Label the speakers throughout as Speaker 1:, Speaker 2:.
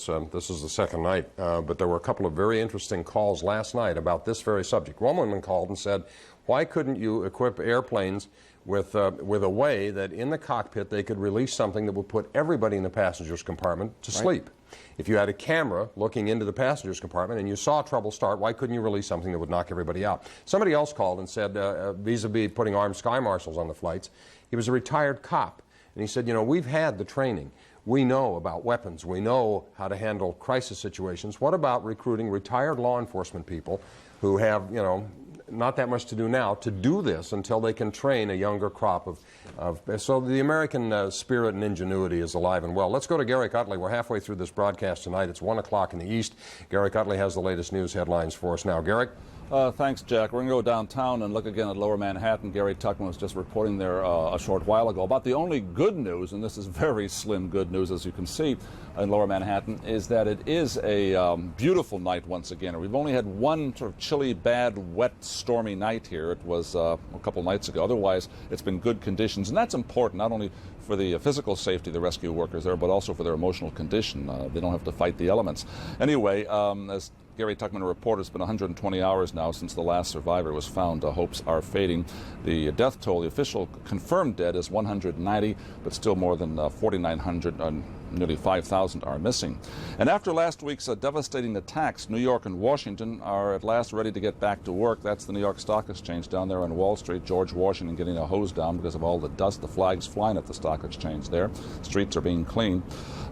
Speaker 1: course, this is the second night, but there were a couple of very interesting calls last night about this very subject. One woman called and said, why couldn't you equip airplanes with a way that in the cockpit they could release something that would put everybody in the passenger's compartment to sleep? If you had a camera looking into the passenger's compartment and you saw trouble start, why couldn't you release something that would knock everybody out? Somebody else called and said, vis-a-vis putting armed sky marshals on the flights, he was a retired cop. And he said, you know, we've had the training. We know about weapons. We know how to handle crisis situations. What about recruiting retired law enforcement people who have, you know, not that much to do now to do this until they can train a younger crop of so the American spirit and ingenuity is alive and well. Let's go to Gary Utley. We're halfway through this broadcast tonight. It's 1 o'clock in the East. Gary Utley has the latest news headlines for us now. Gary?
Speaker 2: Thanks, Jack. We're going to go downtown and look again at Lower Manhattan. Gary Tuckman was just reporting there a short while ago about the only good news, and this is very slim good news, as you can see in Lower Manhattan, is that it is a beautiful night once again. We've only had one sort of chilly, bad, wet, stormy night here. It was a couple nights ago. Otherwise, it's been good conditions, and that's important, not only for the physical safety of the rescue workers there, but also for their emotional condition. They don't have to fight the elements. Anyway, as Gary Tuckman reported, it's been 120 hours now since the last survivor was found. Hopes are fading. The death toll, the official confirmed dead, is 190, but still more than 4,900, nearly 5,000 are missing. And after last week's devastating attacks, New York and Washington are at last ready to get back to work. That's the New York Stock Exchange down there on Wall Street. George Washington getting a hose down because of all the dust, the flags flying at the Stock Exchange there. Streets are being cleaned.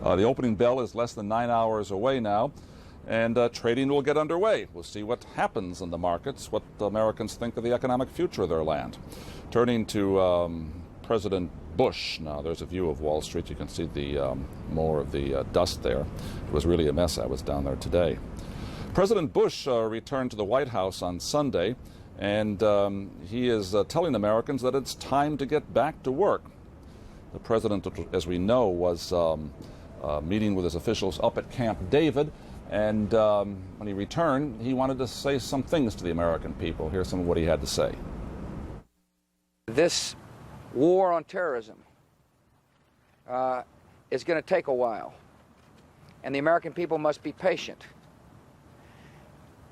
Speaker 2: The opening bell is less than 9 hours away now. And trading will get underway. We'll see what happens in the markets, what Americans think of the economic future of their land. Turning to President Bush. Now, there's a view of Wall Street. You can see the more of the dust there. It was really a mess. I was down there today. President Bush returned to the White House on Sunday, and he is telling Americans that it's time to get back to work. The president, as we know, was meeting with his officials up at Camp David. And when he returned, he wanted to say some things to the American people. Here's some of what he had to say.
Speaker 3: This war on terrorism is going to take a while, and the American people must be patient.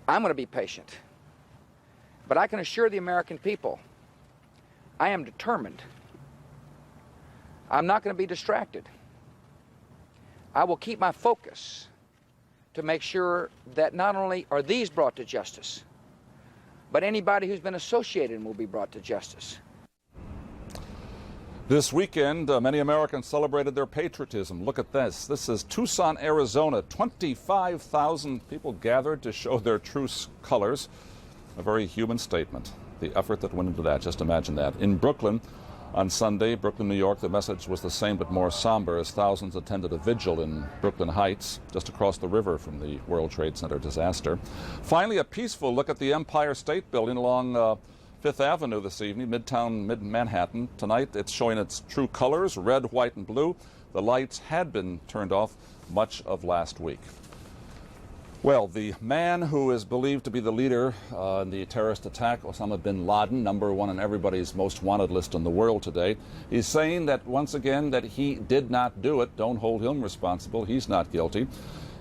Speaker 3: I'm going to be patient, but I can assure the American people I am determined. I'm not going to be distracted. I will keep my focus to make sure that not only are these brought to justice, but anybody who's been associated will be brought to justice.
Speaker 2: This weekend, many Americans celebrated their patriotism. Look at this. This is Tucson, Arizona. 25,000 people gathered to show their true colors. A very human statement. The effort that went into that, just imagine that. In Brooklyn, on Sunday, Brooklyn, New York, the message was the same but more somber as thousands attended a vigil in Brooklyn Heights, just across the river from the World Trade Center disaster. Finally, a peaceful look at the Empire State Building along Fifth Avenue this evening, Midtown, Manhattan. Tonight, it's showing its true colors, red, white, and blue. The lights had been turned off much of last week. Well, the man who is believed to be the leader in the terrorist attack, Osama bin Laden, #1 on everybody's most wanted list in the world today, he's saying that once again that he did not do it. Don't hold him responsible. He's not guilty.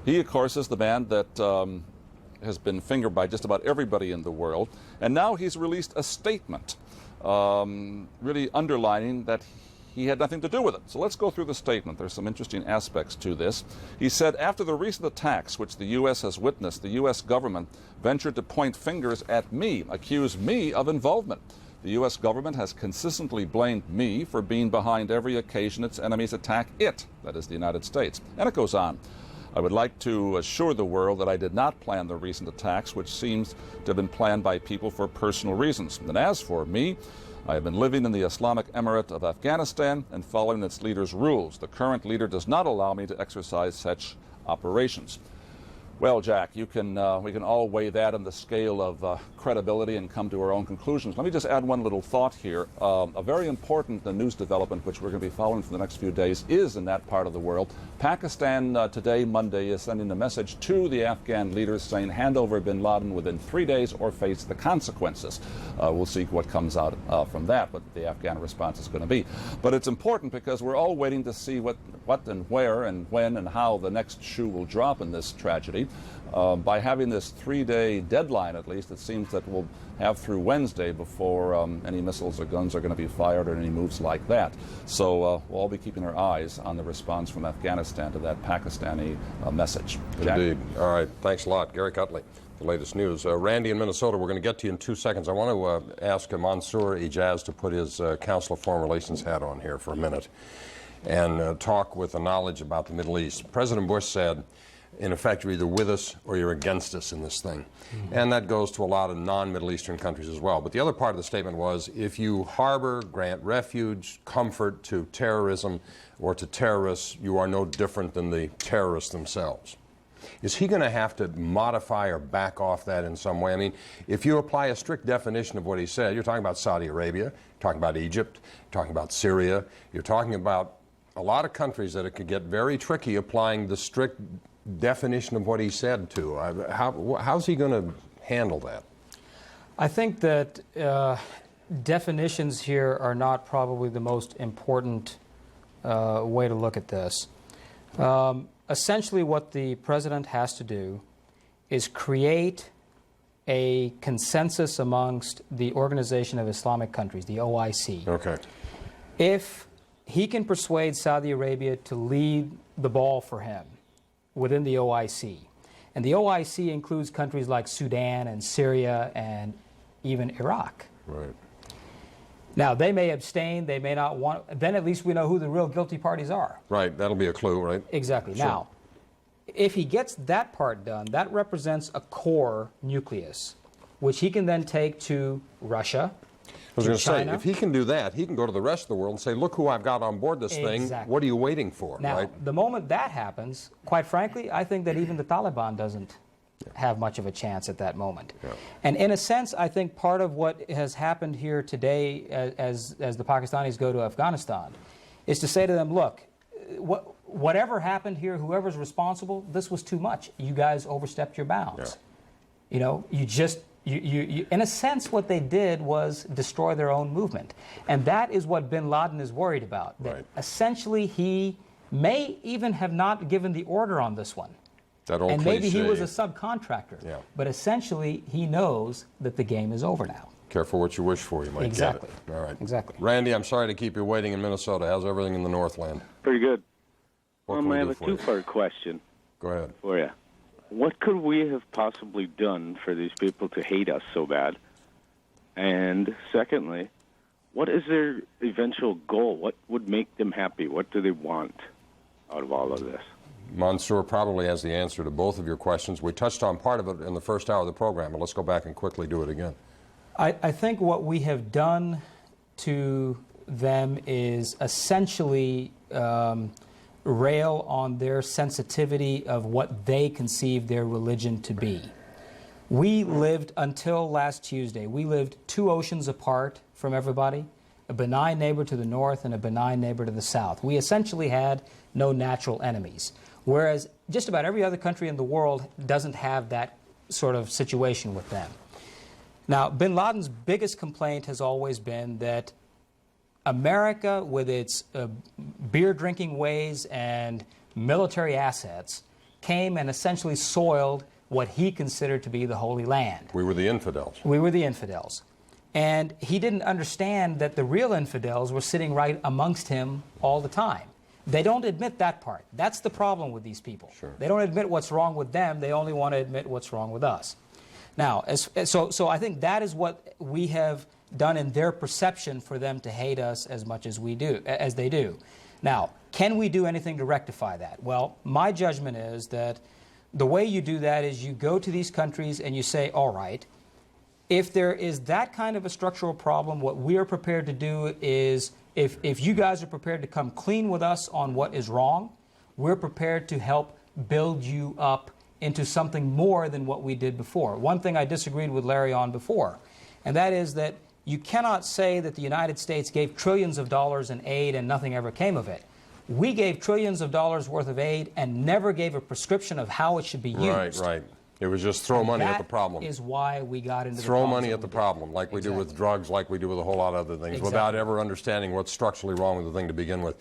Speaker 2: He, of course, is the man that has been fingered by just about everybody in the world. And now he's released a statement really underlining that he had nothing to do with it. So let's go through the statement. There's some interesting aspects to this. He said, after the recent attacks which the U.S. has witnessed, the U.S. government ventured to point fingers at me, accuse me of involvement. The U.S. government has consistently blamed me for being behind every occasion its enemies attack it, that is the United States. And it goes on. I would like to assure the world that I did not plan the recent attacks, which seems to have been planned by people for personal reasons. And as for me, I have been living in the Islamic Emirate of Afghanistan and following its leader's rules. The current leader does not allow me to exercise such operations. Well, Jack, we can all weigh that on the scale of credibility and come to our own conclusions. Let me just add one little thought here. A very important news development, which we're going to be following for the next few days, is in that part of the world. Pakistan today, Monday, is sending a message to the Afghan leaders saying hand over bin Laden within 3 days or face the consequences. We'll see what comes out from that, what the Afghan response is going to be. But it's important because we're all waiting to see what what and where and when and how the next shoe will drop in this tragedy. By having this 3-day deadline, at least, it seems that we'll have through Wednesday before any missiles or guns are going to be fired or any moves like that. So we'll all be keeping our eyes on the response from Afghanistan to that Pakistani message. Jack?
Speaker 1: Indeed. All right. Thanks a lot. Gary Cutley, the latest news. Randy in Minnesota, we're going to get to you in 2 seconds. I want to ask Mansour Ijaz to put his Council of Foreign Relations hat on here for a minute and talk with the knowledge about the Middle East. President Bush said, in effect, you're either with us or you're against us in this thing. Mm-hmm. And that goes to a lot of non-Middle Eastern countries as well. But the other part of the statement was, if you harbor, grant refuge, comfort to terrorism or to terrorists, you are no different than the terrorists themselves. Is he going to have to modify or back off that in some way? I mean, if you apply a strict definition of what he said, you're talking about Saudi Arabia, you're talking about Egypt, you're talking about Syria, you're talking about a lot of countries that it could get very tricky applying the strict definition of what he said to. How's he going to handle that?
Speaker 4: I think that definitions here are not probably the most important way to look at this. Essentially, what the president has to do is create a consensus amongst the Organization of Islamic Countries, the OIC.
Speaker 1: Okay.
Speaker 4: If he can persuade Saudi Arabia to lead the ball for him within the OIC, and the OIC includes countries like Sudan and Syria and even Iraq.
Speaker 1: Right.
Speaker 4: Now, they may abstain, they may not want, then at least we know who the real guilty parties are.
Speaker 1: Right, that'll be a clue, right?
Speaker 4: Exactly.
Speaker 1: Sure.
Speaker 4: Now, if he gets that part done, that represents a core nucleus, which he can then take to Russia,
Speaker 1: I was going to say,
Speaker 4: China.
Speaker 1: if he can do that, he can go to the rest of the world and say, look who I've got on board this thing.
Speaker 4: Exactly.
Speaker 1: What are you waiting for?
Speaker 4: Now,
Speaker 1: right?
Speaker 4: the moment that happens, quite frankly, I think that even the Taliban doesn't have much of a chance at that moment.
Speaker 1: Yeah.
Speaker 4: And in a sense, I think part of what has happened here today as the Pakistanis go to Afghanistan is to say to them, look, whatever happened here, whoever's responsible, this was too much. You guys overstepped your bounds.
Speaker 1: Yeah.
Speaker 4: You know, you in a sense, what they did was destroy their own movement. And that is what bin Laden is worried about. That
Speaker 1: Right.
Speaker 4: essentially, he may even have not given the order on this one.
Speaker 1: That old
Speaker 4: And maybe he
Speaker 1: cliche.
Speaker 4: was a subcontractor.
Speaker 1: Yeah.
Speaker 4: But essentially, he knows that the game is over now.
Speaker 1: Careful what you wish for, you might
Speaker 4: Exactly.
Speaker 1: get it. All right.
Speaker 4: Exactly.
Speaker 1: Randy, I'm sorry to keep you waiting in Minnesota. How's everything in the Northland?
Speaker 5: Pretty good.
Speaker 1: What can we
Speaker 5: I have
Speaker 1: do
Speaker 5: a
Speaker 1: for you?
Speaker 5: two-part question
Speaker 1: Go ahead.
Speaker 5: for you. What could we have possibly done for these people to hate us so bad? And secondly, what is their eventual goal? What would make them happy? What do they want out of all of this?
Speaker 1: Mansour probably has the answer to both of your questions. We touched on part of it in the first hour of the program, but let's go back and quickly do it again.
Speaker 4: I think what we have done to them is essentially rail on their sensitivity of what they conceive their religion to be. We lived, until last Tuesday, we lived 2 oceans apart from everybody, a benign neighbor to the north and a benign neighbor to the south. We essentially had no natural enemies, whereas just about every other country in the world doesn't have that sort of situation with them. Now, bin Laden's biggest complaint has always been that America, with its beer-drinking ways and military assets, came and essentially soiled what he considered to be the Holy Land.
Speaker 1: We were the infidels.
Speaker 4: We were the infidels. And he didn't understand that the real infidels were sitting right amongst him all the time. They don't admit that part. That's the problem with these people.
Speaker 1: Sure.
Speaker 4: They don't admit what's wrong with them. They only want to admit what's wrong with us. Now, so I think that is what we have done in their perception for them to hate us as much as they do. Now, can we do anything to rectify that? Well, my judgment is that the way you do that is you go to these countries and you say, all right, if there is that kind of a structural problem, what we are prepared to do is, if you guys are prepared to come clean with us on what is wrong, we're prepared to help build you up into something more than what we did before. One thing I disagreed with Larry on before, and that is that you cannot say that the United States gave trillions of dollars in aid and nothing ever came of it. We gave trillions of dollars worth of aid and never gave a prescription of how it should be used.
Speaker 1: Right. It was just throw money at the problem.
Speaker 4: That is why we got into
Speaker 1: Throw
Speaker 4: the
Speaker 1: money
Speaker 4: problems
Speaker 1: at the
Speaker 4: that we did.
Speaker 1: problem, like we do with drugs, like we do with a whole lot of other things, without ever understanding what's structurally wrong with the thing to begin with.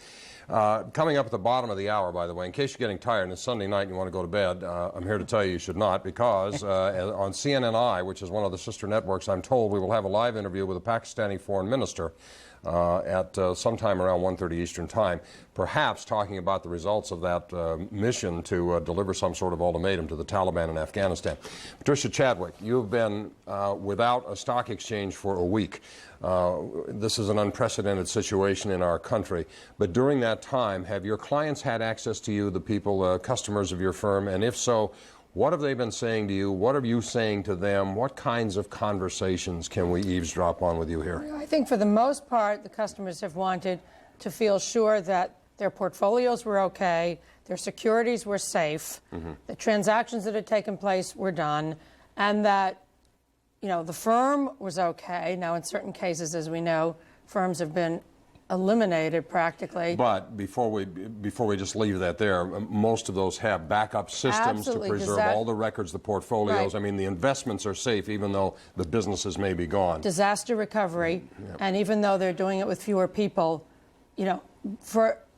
Speaker 1: Coming up at the bottom of the hour, by the way, in case you're getting tired and it's Sunday night and you want to go to bed, I'm here to tell you should not, because on CNNI, which is one of the sister networks, I'm told we will have a live interview with a Pakistani foreign minister at sometime around 1:30 Eastern Time, perhaps talking about the results of that mission to deliver some sort of ultimatum to the Taliban in Afghanistan. Patricia Chadwick, you've been without a stock exchange for a week. This is an unprecedented situation in our country, but during that time, have your clients had access to you, the people, customers of your firm, and if so, what have they been saying to you? What are you saying to them? What kinds of conversations can we eavesdrop on with you here?
Speaker 6: I think for the most part, the customers have wanted to feel sure that their portfolios were okay, their securities were safe, the transactions that had taken place were done, and that, you know, the firm was okay. Now, in certain cases, as we know, firms have been eliminated practically.
Speaker 1: But before we just leave that there, most of those have backup systems
Speaker 6: Absolutely.
Speaker 1: to preserve all the records, the portfolios.
Speaker 6: Right.
Speaker 1: I mean, the investments are safe even though the businesses may be gone.
Speaker 6: Disaster recovery, and even though they're doing it with fewer people, you know,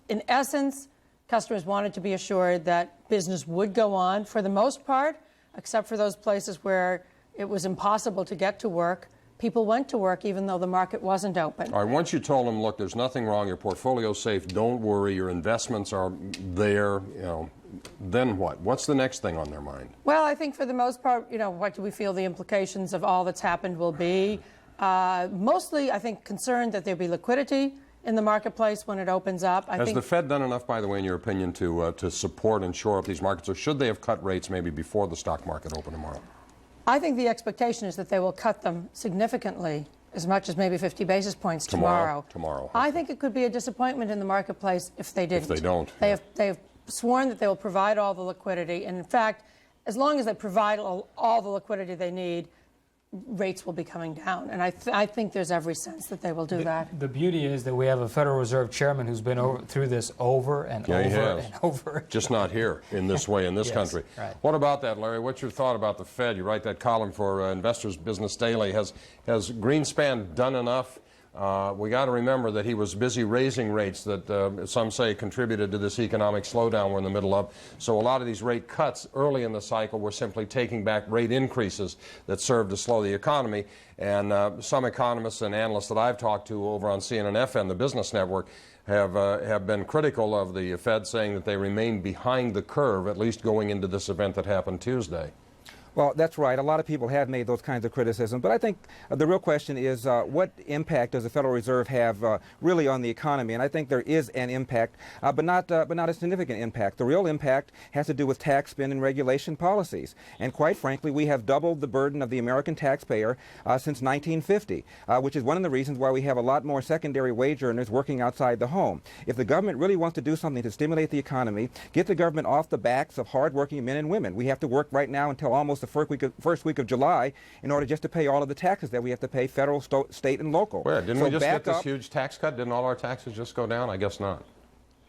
Speaker 6: in essence, customers wanted to be assured that business would go on for the most part, except for those places where it was impossible to get to work. People went to work even though the market wasn't open.
Speaker 1: All right, once you told them, look, there's nothing wrong, your portfolio's safe, don't worry, your investments are there, you know, then what? What's the next thing on their mind?
Speaker 6: Well, I think for the most part, you know, what do we feel the implications of all that's happened will be? Mostly, I think, concerned that there'll be liquidity in the marketplace when it opens up.
Speaker 1: Has the Fed done enough, by the way, in your opinion, to support and shore up these markets, or should they have cut rates maybe before the stock market opened tomorrow?
Speaker 6: I think the expectation is that they will cut them significantly, as much as maybe 50 basis points tomorrow.
Speaker 1: Tomorrow.
Speaker 6: I think it could be a disappointment in the marketplace if they didn't.
Speaker 1: If they don't.
Speaker 6: They have sworn that they will provide all the liquidity, and in fact, as long as they provide all the liquidity they need, rates will be coming down. And I think there's every sense that they will do that.
Speaker 4: The beauty is that we have a Federal Reserve chairman who's been through this over and
Speaker 1: Yeah, he
Speaker 4: over
Speaker 1: has.
Speaker 4: and over.
Speaker 1: Just not here in this way in this
Speaker 4: Yes,
Speaker 1: country.
Speaker 4: right.
Speaker 1: What about that, Larry? What's your thought about the Fed? You write that column for Investors Business Daily. Has Greenspan done enough? We got to remember that he was busy raising rates that some say contributed to this economic slowdown we're in the middle of. So a lot of these rate cuts early in the cycle were simply taking back rate increases that served to slow the economy. And some economists and analysts that I've talked to over on CNN-FM, the business network, have been critical of the Fed, saying that they remain behind the curve, at least going into this event that happened Tuesday.
Speaker 7: Well, that's right. A lot of people have made those kinds of criticisms. But I think the real question is what impact does the Federal Reserve have really on the economy? And I think there is an impact, but not a significant impact. The real impact has to do with tax, spend, and regulation policies. And quite frankly, we have doubled the burden of the American taxpayer since 1950, which is one of the reasons why we have a lot more secondary wage earners working outside the home. If the government really wants to do something to stimulate the economy, get the government off the backs of hardworking men and women. We have to work right now until almost the first week of July in order just to pay all of the taxes that we have to pay, federal, state, and local.
Speaker 1: Well, didn't
Speaker 7: So
Speaker 1: we just
Speaker 7: back
Speaker 1: get this
Speaker 7: up-
Speaker 1: huge tax cut? Didn't all our taxes just go down? I guess not.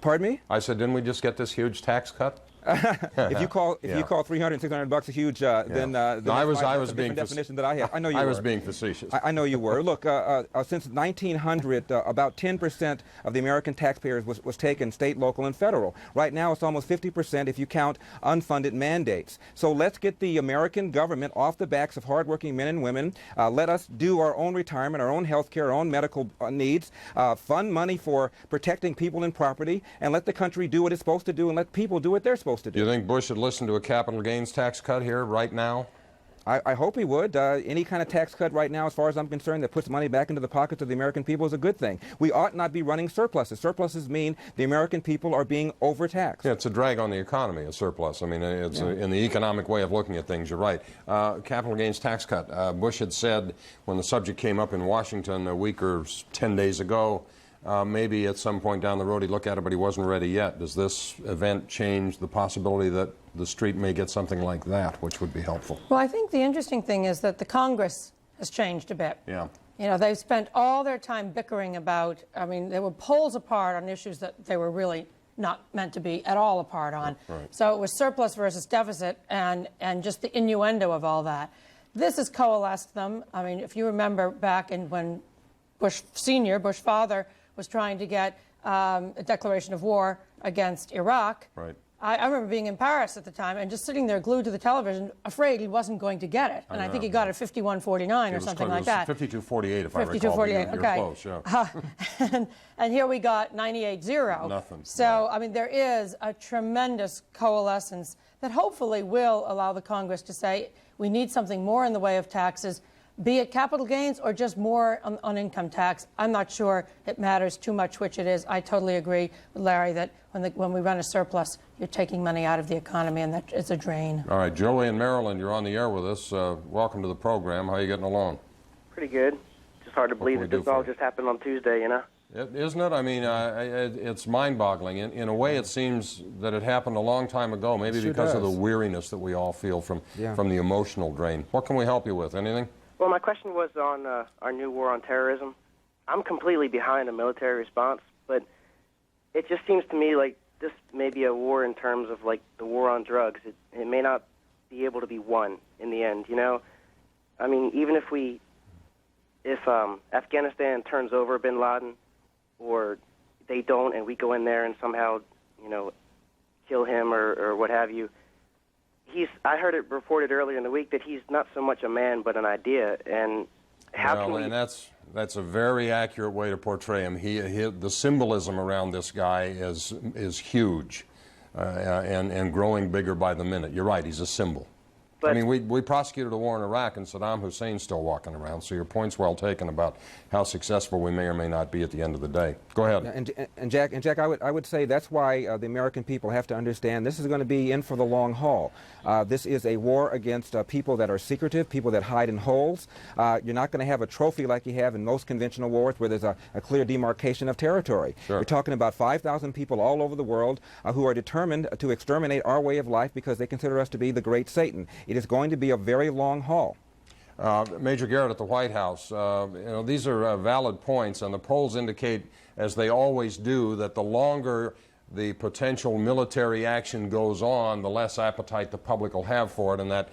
Speaker 7: Pardon me?
Speaker 1: I said, didn't we just get this huge tax cut?
Speaker 7: If you call
Speaker 1: Yeah.
Speaker 7: $300, $600 a huge, then
Speaker 1: No,
Speaker 7: that's
Speaker 1: I was
Speaker 7: a
Speaker 1: being
Speaker 7: different definition that I have. I know you
Speaker 1: I
Speaker 7: were.
Speaker 1: was being facetious.
Speaker 7: I know you were. Look, since 1900, about 10% of the American taxpayers was taken state, local, and federal. Right now, it's almost 50% if you count unfunded mandates. So let's get the American government off the backs of hardworking men and women. Let us do our own retirement, our own health care, our own medical needs, fund money for protecting people and property, and let the country do what it's supposed to do and let people do what they're supposed to
Speaker 1: Do you
Speaker 7: do.
Speaker 1: think Bush should listen to a capital gains tax cut here right now?
Speaker 7: I hope he would. Any kind of tax cut right now, as far as I'm concerned, that puts money back into the pockets of the American people is a good thing. We ought not be running surpluses. Surpluses mean the American people are being overtaxed.
Speaker 1: Yeah, it's a drag on the economy, a surplus. I mean, it's in the economic way of looking at things, you're right. Capital gains tax cut. Bush had said when the subject came up in Washington a week or 10 days ago, maybe at some point down the road he'd look at it, but he wasn't ready yet. Does this event change the possibility that the street may get something like that, which would be helpful?
Speaker 6: Well, I think the interesting thing is that the Congress has changed a bit.
Speaker 1: Yeah.
Speaker 6: You know, they've spent all their time bickering about, I mean, they were poles apart on issues that they were really not meant to be at all a part on.
Speaker 1: Right.
Speaker 6: So it was surplus versus deficit and just the innuendo of all that. This has coalesced them. I mean, if you remember back when Bush Sr., Bush father, was trying to get a declaration of war against Iraq.
Speaker 1: Right.
Speaker 6: I remember being in Paris at the time and just sitting there glued to the television, afraid he wasn't going to get it. And I think he got it 51-49 or something like that.
Speaker 1: 52-48, if I recall.
Speaker 6: 52-48,
Speaker 1: You're
Speaker 6: okay.
Speaker 1: close, yeah.
Speaker 6: And here we got 98-0.
Speaker 1: Nothing.
Speaker 6: So, I mean, there is a tremendous coalescence that hopefully will allow the Congress to say we need something more in the way of taxes, be it capital gains or just more on income tax. I'm not sure it matters too much which it is. I totally agree with Larry that when we run a surplus, you're taking money out of the economy, and that it's a drain.
Speaker 1: All right, Joey in Maryland, you're on the air with us. Welcome to the program. How are you getting along?
Speaker 8: Pretty good. Just hard to believe
Speaker 1: can
Speaker 8: that
Speaker 1: we do
Speaker 8: this all
Speaker 1: for you?
Speaker 8: just happened on Tuesday, you know?
Speaker 1: Isn't it? I mean, it's mind-boggling. In a way, it seems that it happened a long time ago, maybe
Speaker 7: sure
Speaker 1: because of the
Speaker 7: does.
Speaker 1: weariness that we all feel from
Speaker 7: Yeah.
Speaker 1: the emotional drain. What can we help you with? Anything?
Speaker 8: Well, my question was on our new war on terrorism. I'm completely behind a military response, but it just seems to me like this may be a war in terms of like the war on drugs. It may not be able to be won in the end, you know? I mean, even if Afghanistan turns over bin Laden, or they don't and we go in there and somehow, you know, kill him or what have you, I heard it reported earlier in the week that he's not so much a man but an idea. And how can we...
Speaker 1: And that's a very accurate way to portray him. The symbolism around this guy is huge and growing bigger by the minute. You're right, he's a symbol. I mean, we prosecuted a war in Iraq, and Saddam Hussein's still walking around, so your point's well taken about how successful we may or may not be at the end of the day. Go ahead.
Speaker 7: And Jack, I would say that's why the American people have to understand this is going to be in for the long haul. This is a war against people that are secretive, people that hide in holes. You're not going to have a trophy like you have in most conventional wars where there's a clear demarcation of territory.
Speaker 1: Sure.
Speaker 7: We're talking about 5,000 people all over the world who are determined to exterminate our way of life because they consider us to be the great Satan. It is going to be a very long haul.
Speaker 1: Major Garrett at the White House, you know, these are valid points, and the polls indicate, as they always do, that the longer the potential military action goes on, the less appetite the public will have for it. And that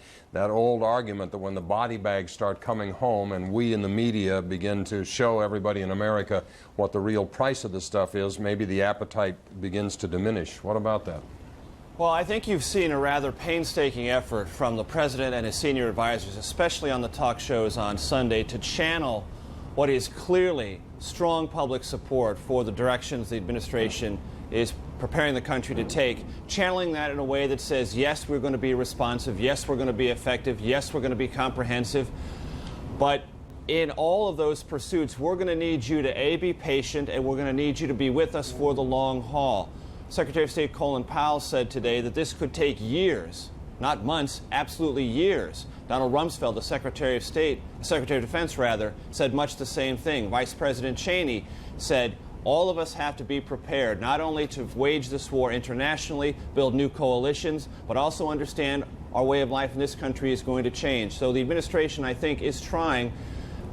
Speaker 1: old argument that when the body bags start coming home and we in the media begin to show everybody in America what the real price of this stuff is, maybe the appetite begins to diminish. What about that?
Speaker 9: Well, I think you've seen a rather painstaking effort from the president and his senior advisors, especially on the talk shows on Sunday, to channel what is clearly strong public support for the directions the administration is preparing the country to take, channeling that in a way that says, yes, we're going to be responsive, yes, we're going to be effective, yes, we're going to be comprehensive. But in all of those pursuits, we're going to need you to, A, be patient, and we're going to need you to be with us for the long haul. Secretary of State Colin Powell said today that this could take years, not months, absolutely years. Donald Rumsfeld, the Secretary of State, Secretary of Defense rather, said much the same thing. Vice President Cheney said all of us have to be prepared not only to wage this war internationally, build new coalitions, but also understand our way of life in this country is going to change. So the administration, I think, is trying,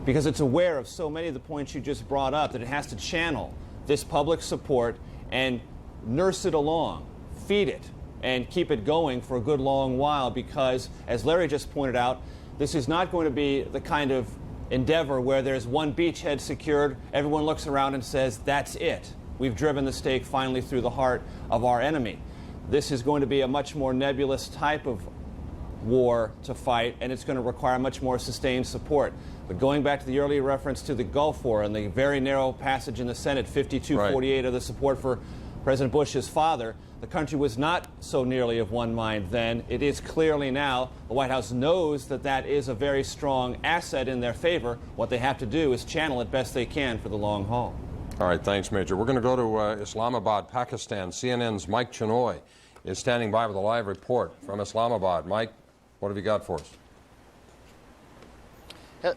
Speaker 9: because it's aware of so many of the points you just brought up, that it has to channel this public support and nurse it along, feed it, and keep it going for a good long while, because, as Larry just pointed out, this is not going to be the kind of endeavor where there's one beachhead secured, everyone looks around and says, that's it. We've driven the stake finally through the heart of our enemy. This is going to be a much more nebulous type of war to fight, and it's going to require much more sustained support. But going back to the earlier reference to the Gulf War and the very narrow passage in the Senate, 52-48 of the support for President Bush's father, the country was not so nearly of one mind then. It is clearly now. The White House knows that that is a very strong asset in their favor. What they have to do is channel it best they can for the long haul.
Speaker 1: All right, thanks, Major. We're going to go to Islamabad, Pakistan. CNN's Mike Chenoy is standing by with a live report from Islamabad. Mike, what have you got for us?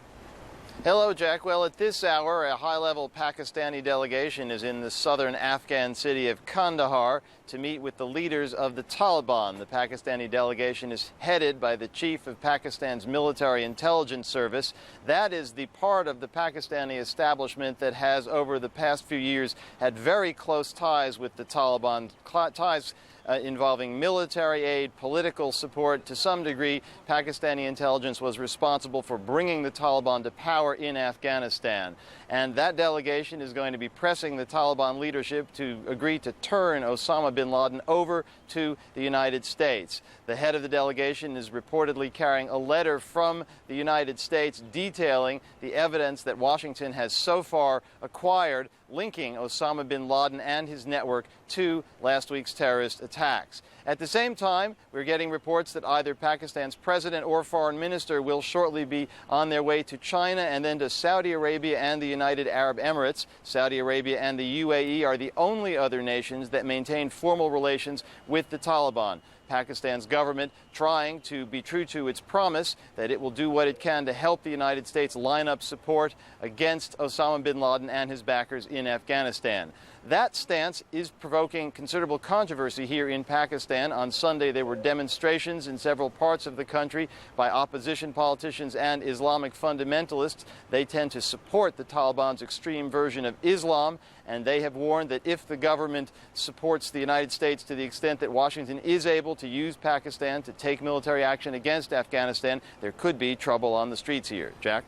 Speaker 10: Hello, Jack. Well, at this hour, a high-level Pakistani delegation is in the southern Afghan city of Kandahar to meet with the leaders of the Taliban. The Pakistani delegation is headed by the chief of Pakistan's military intelligence service. That is the part of the Pakistani establishment that has, over the past few years, had very close ties with the Taliban, ties involving military aid, political support. To some degree, Pakistani intelligence was responsible for bringing the Taliban to power in Afghanistan. And that delegation is going to be pressing the Taliban leadership to agree to turn Osama bin Laden over to the United States. The head of the delegation is reportedly carrying a letter from the United States detailing the evidence that Washington has so far acquired linking Osama bin Laden and his network to last week's terrorist attacks. At the same time, we're getting reports that either Pakistan's president or foreign minister will shortly be on their way to China and then to Saudi Arabia and the United Arab Emirates. Saudi Arabia and the UAE are the only other nations that maintain formal relations with the Taliban. Pakistan's government trying to be true to its promise that it will do what it can to help the United States line up support against Osama bin Laden and his backers in Afghanistan. That stance is provoking considerable controversy here in Pakistan. On Sunday, there were demonstrations in several parts of the country by opposition politicians and Islamic fundamentalists. They tend to support the Taliban's extreme version of Islam, and they have warned that if the government supports the United States to the extent that Washington is able to use Pakistan to take military action against Afghanistan, there could be trouble on the streets here. Jack?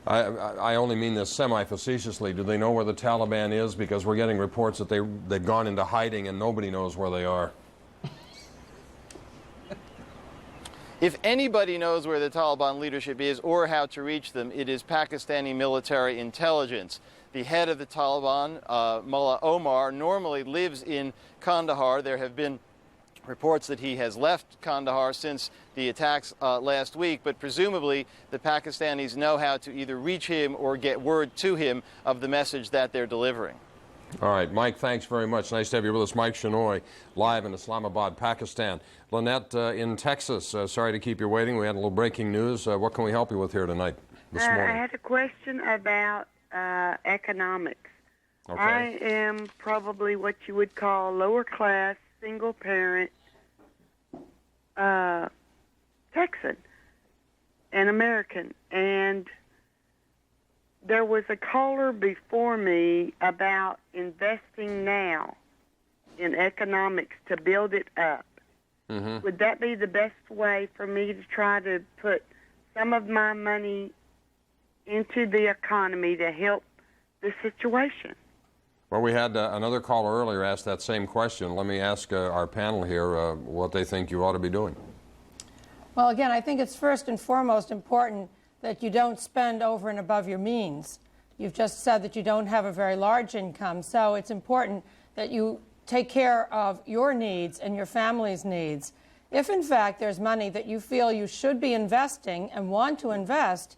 Speaker 1: I only mean this semi-facetiously. Do they know where the Taliban is? Because we're getting reports that they've gone into hiding and nobody knows where they are.
Speaker 10: If anybody knows where the Taliban leadership is or how to reach them, it is Pakistani military intelligence. The head of the Taliban, Mullah Omar, normally lives in Kandahar. There have been reports that he has left Kandahar since the attacks last week, but presumably the Pakistanis know how to either reach him or get word to him of the message that they're delivering.
Speaker 1: All right, Mike, thanks very much. Nice to have you with us. Mike Shenoy, live in Islamabad, Pakistan. Lynette in Texas, sorry to keep you waiting. We had a little breaking news. What can we help you with here tonight, this morning?
Speaker 11: I had a question about economics.
Speaker 1: Okay.
Speaker 11: I am probably what you would call lower class, single parent, Texan, an American, and there was a caller before me about investing now in economics to build it up.
Speaker 1: Mm-hmm.
Speaker 11: Would that be the best way for me to try to put some of my money into the economy to help the situation?
Speaker 1: Well, we had another caller earlier ask that same question. Let me ask our panel here what they think you ought to be doing.
Speaker 6: Well, again, I think it's first and foremost important that you don't spend over and above your means. You've just said that you don't have a very large income, so it's important that you take care of your needs and your family's needs. If, in fact, there's money that you feel you should be investing and want to invest,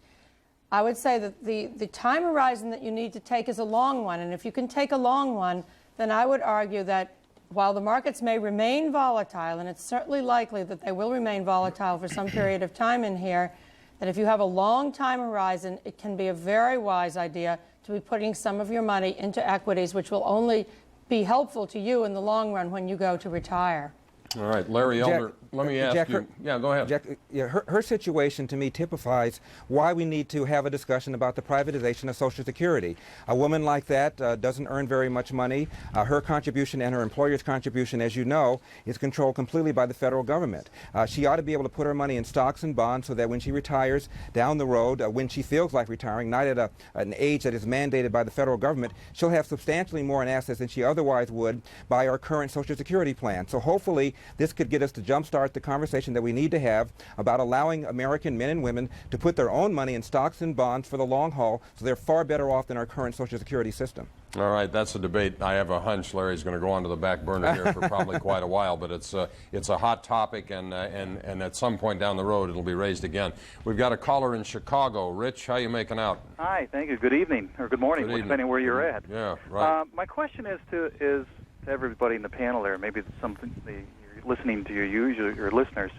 Speaker 6: I would say that the time horizon that you need to take is a long one. And if you can take a long one, then I would argue that while the markets may remain volatile, and it's certainly likely that they will remain volatile for some period of time in here, that if you have a long time horizon, it can be a very wise idea to be putting some of your money into equities, which will only be helpful to you in the long run when you go to retire.
Speaker 1: All right, Larry Elder, let me ask
Speaker 7: Jack,
Speaker 1: you. Yeah, go ahead.
Speaker 7: Jack, her situation to me typifies why we need to have a discussion about the privatization of Social Security. A woman like that doesn't earn very much money. Her contribution and her employer's contribution, as you know, is controlled completely by the federal government. She ought to be able to put her money in stocks and bonds so that when she retires down the road, when she feels like retiring, not at an age that is mandated by the federal government, she'll have substantially more in assets than she otherwise would by our current Social Security plan. So hopefully this could get us to jumpstart the conversation that we need to have about allowing American men and women to put their own money in stocks and bonds for the long haul, so they're far better off than our current Social Security system.
Speaker 1: All right, that's a debate. I have a hunch Larry's going to go onto the back burner here for probably quite a while, but it's a hot topic, and at some point down the road it'll be raised again. We've got a caller in Chicago. Rich, how you making out?
Speaker 12: Hi, thank you. Good evening, or good morning, depending where you're at.
Speaker 1: Yeah, right.
Speaker 12: My question is to everybody in the panel there, maybe it's something you're listening to your listeners,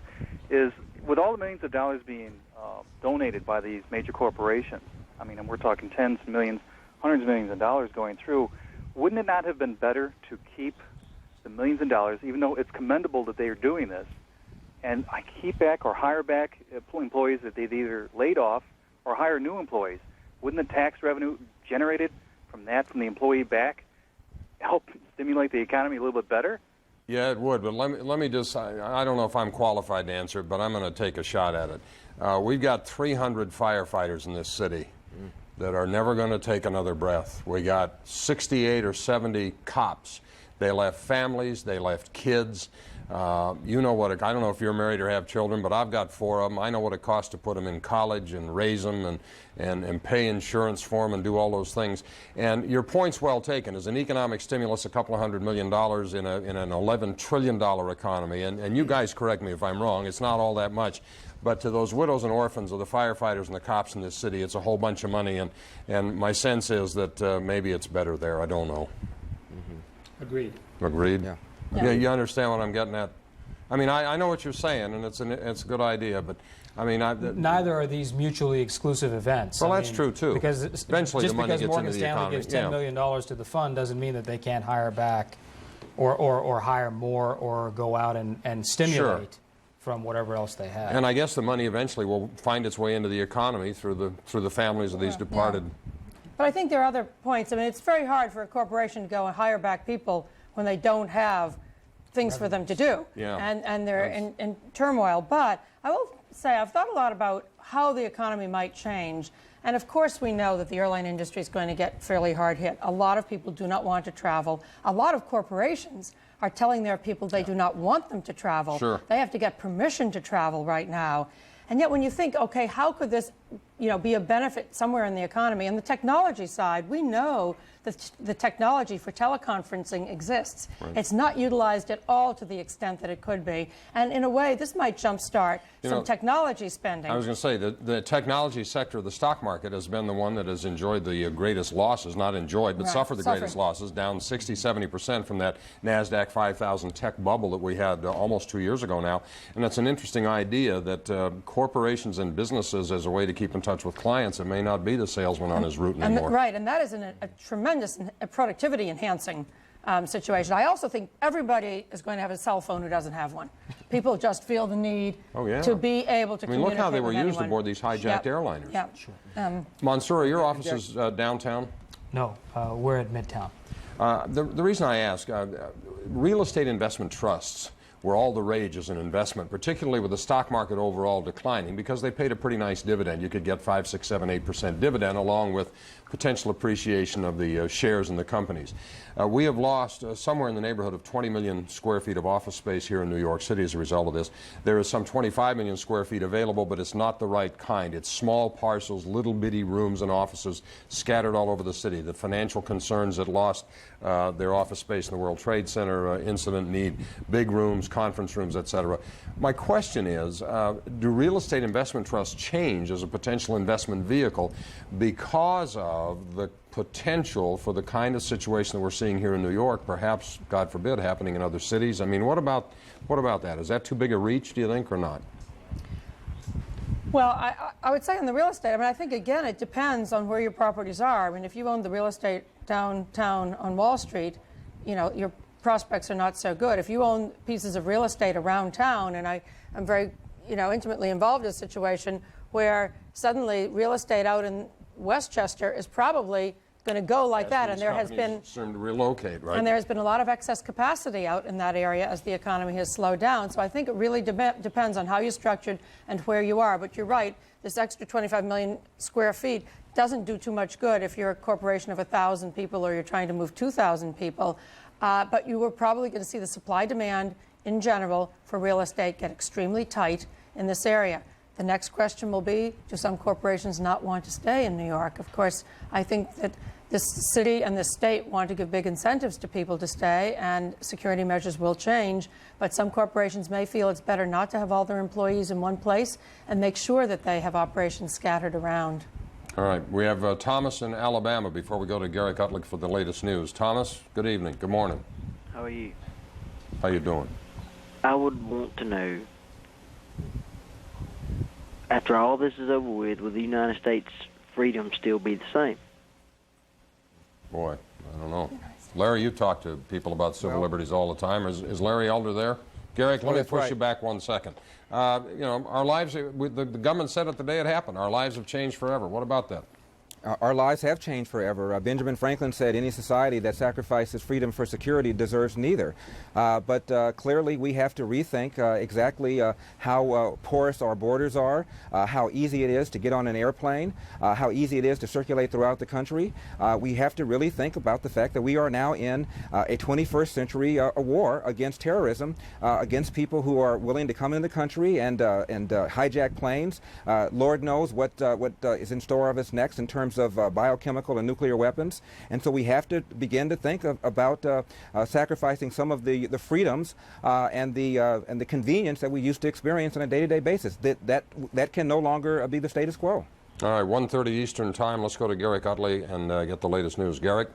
Speaker 12: is with all the millions of dollars being donated by these major corporations, I mean, and we're talking tens of millions, hundreds of millions of dollars going through. Wouldn't it not have been better to keep the millions of dollars, even though it's commendable that they are doing this, and keep back or hire back employees that they've either laid off or hire new employees? Wouldn't the tax revenue generated from the employee back, help stimulate the economy a little bit better?
Speaker 1: Yeah, it would, but let me just, I don't know if I'm qualified to answer it, but I'm going to take a shot at it. We've got 300 firefighters in this city that are never going to take another breath. We got 68 or 70 cops. They left families, they left kids. You know what, I don't know if you're married or have children, but I've got 4 of them. I know what it costs to put them in college and raise them and pay insurance for them and do all those things. And your point's well taken. As an economic stimulus, a couple of $100 million in an $11 trillion economy, and you guys correct me if I'm wrong, it's not all that much. But to those widows and orphans of the firefighters and the cops in this city, it's a whole bunch of money, and my sense is that maybe it's better there. I don't know.
Speaker 4: Agreed.
Speaker 1: Agreed?
Speaker 7: Yeah.
Speaker 1: Yeah, you understand what I'm getting at? I mean, I know what you're saying, and it's a good idea, but I mean,
Speaker 4: neither are these mutually exclusive events.
Speaker 1: Well,
Speaker 4: I
Speaker 1: that's
Speaker 4: mean,
Speaker 1: true too.
Speaker 4: Because
Speaker 1: eventually
Speaker 4: just
Speaker 1: the money
Speaker 4: because
Speaker 1: gets
Speaker 4: Morgan
Speaker 1: into the
Speaker 4: Stanley
Speaker 1: economy.
Speaker 4: gives $10 million to the fund doesn't mean that they can't hire back, or hire more, or go out and stimulate from whatever else they have.
Speaker 1: And I guess the money eventually will find its way into the economy through the families of these departed.
Speaker 6: But I think there are other points. I mean, it's very hard for a corporation to go and hire back people when they don't have things for them to do.
Speaker 1: Yeah.
Speaker 6: And they're in turmoil. But I will say I've thought a lot about how the economy might change. And of course we know that the airline industry is going to get fairly hard hit. A lot of people do not want to travel. A lot of corporations are telling their people they do not want them to travel.
Speaker 1: Sure.
Speaker 6: They have to get permission to travel right now. And yet when you think, okay, how could this be a benefit somewhere in the economy? On the technology side, we know that the technology for teleconferencing exists.
Speaker 1: Right.
Speaker 6: It's not utilized at all to the extent that it could be. And in a way, this might jumpstart some technology spending.
Speaker 1: I was going to say, the technology sector of the stock market has been the one that has enjoyed the greatest losses, not enjoyed, but suffered the greatest losses, down 60-70% from that NASDAQ 5,000 tech bubble that we had almost 2 years ago now. And that's an interesting idea that corporations and businesses, as a way to keep in touch with clients, it may not be the salesman on his route anymore.
Speaker 6: Right, and that is a tremendous productivity-enhancing situation. I also think everybody is going to have a cell phone who doesn't have one. People just feel the need to be able to communicate with anyone.
Speaker 1: Look how they were used aboard these hijacked airliners.
Speaker 6: Yeah. Sure.
Speaker 1: Mansour, your office is downtown?
Speaker 4: No, we're at Midtown.
Speaker 1: The reason I ask, real estate investment trusts were all the rage as an investment, particularly with the stock market overall declining, because they paid a pretty nice dividend. You could get 5, 6, 7, 8% dividend along with potential appreciation of the shares in the companies. We have lost somewhere in the neighborhood of 20 million square feet of office space here in New York City as a result of this. There is some 25 million square feet available, but it's not the right kind. It's small parcels, little bitty rooms and offices scattered all over the city. The financial concerns that lost their office space in the World Trade Center incident need big rooms, conference rooms, etc. My question is, do real estate investment trusts change as a potential investment vehicle because of the potential for the kind of situation that we're seeing here in New York, perhaps, God forbid, happening in other cities? I mean, what about that? Is that too big a reach, do you think, or not?
Speaker 6: Well, I would say on the real estate, I mean, I think, again, it depends on where your properties are. I mean, if you own the real estate downtown on Wall Street, your prospects are not so good. If you own pieces of real estate around town, and I'm very, intimately involved in a situation where suddenly real estate out in Westchester is probably going to go like that, and there has been
Speaker 1: to relocate, right?
Speaker 6: And there has been a lot of excess capacity out in that area as the economy has slowed down. So I think it really depends on how you're structured and where you are. But you're right, this extra 25 million square feet doesn't do too much good if you're a corporation of 1,000 people or you're trying to move 2,000 people. But you are probably going to see the supply-demand in general for real estate get extremely tight in this area. The next question will be, do some corporations not want to stay in New York? Of course, I think that this city and this state want to give big incentives to people to stay, and security measures will change. But some corporations may feel it's better not to have all their employees in one place and make sure that they have operations scattered around.
Speaker 1: All right. We have Thomas in Alabama before we go to Gary Kutlick for the latest news. Thomas, good evening. Good morning.
Speaker 13: How are you?
Speaker 1: How you doing?
Speaker 13: I would want to know, after all this is over with the United States freedom still be the same?
Speaker 1: Boy, I don't know. Larry, you talk to people about civil liberties all the time. Is Larry Elder there? Garrick, let me push you back 1 second. You know, our lives, the government said it the day it happened. Our lives have changed forever. What about that?
Speaker 7: Our lives have changed forever. Benjamin Franklin said any society that sacrifices freedom for security deserves neither. But clearly we have to rethink exactly how porous our borders are, how easy it is to get on an airplane, how easy it is to circulate throughout the country. We have to really think about the fact that we are now in a 21st century a war against terrorism, against people who are willing to come in the country and hijack planes. Lord knows what is in store of us next in terms of biochemical and nuclear weapons, and so we have to begin to think about sacrificing some of the freedoms and the convenience that we used to experience on a day-to-day basis. That can no longer be the status quo.
Speaker 1: All right, 1:30 Eastern Time. Let's go to Garrick Utley and get the latest news. Garrick?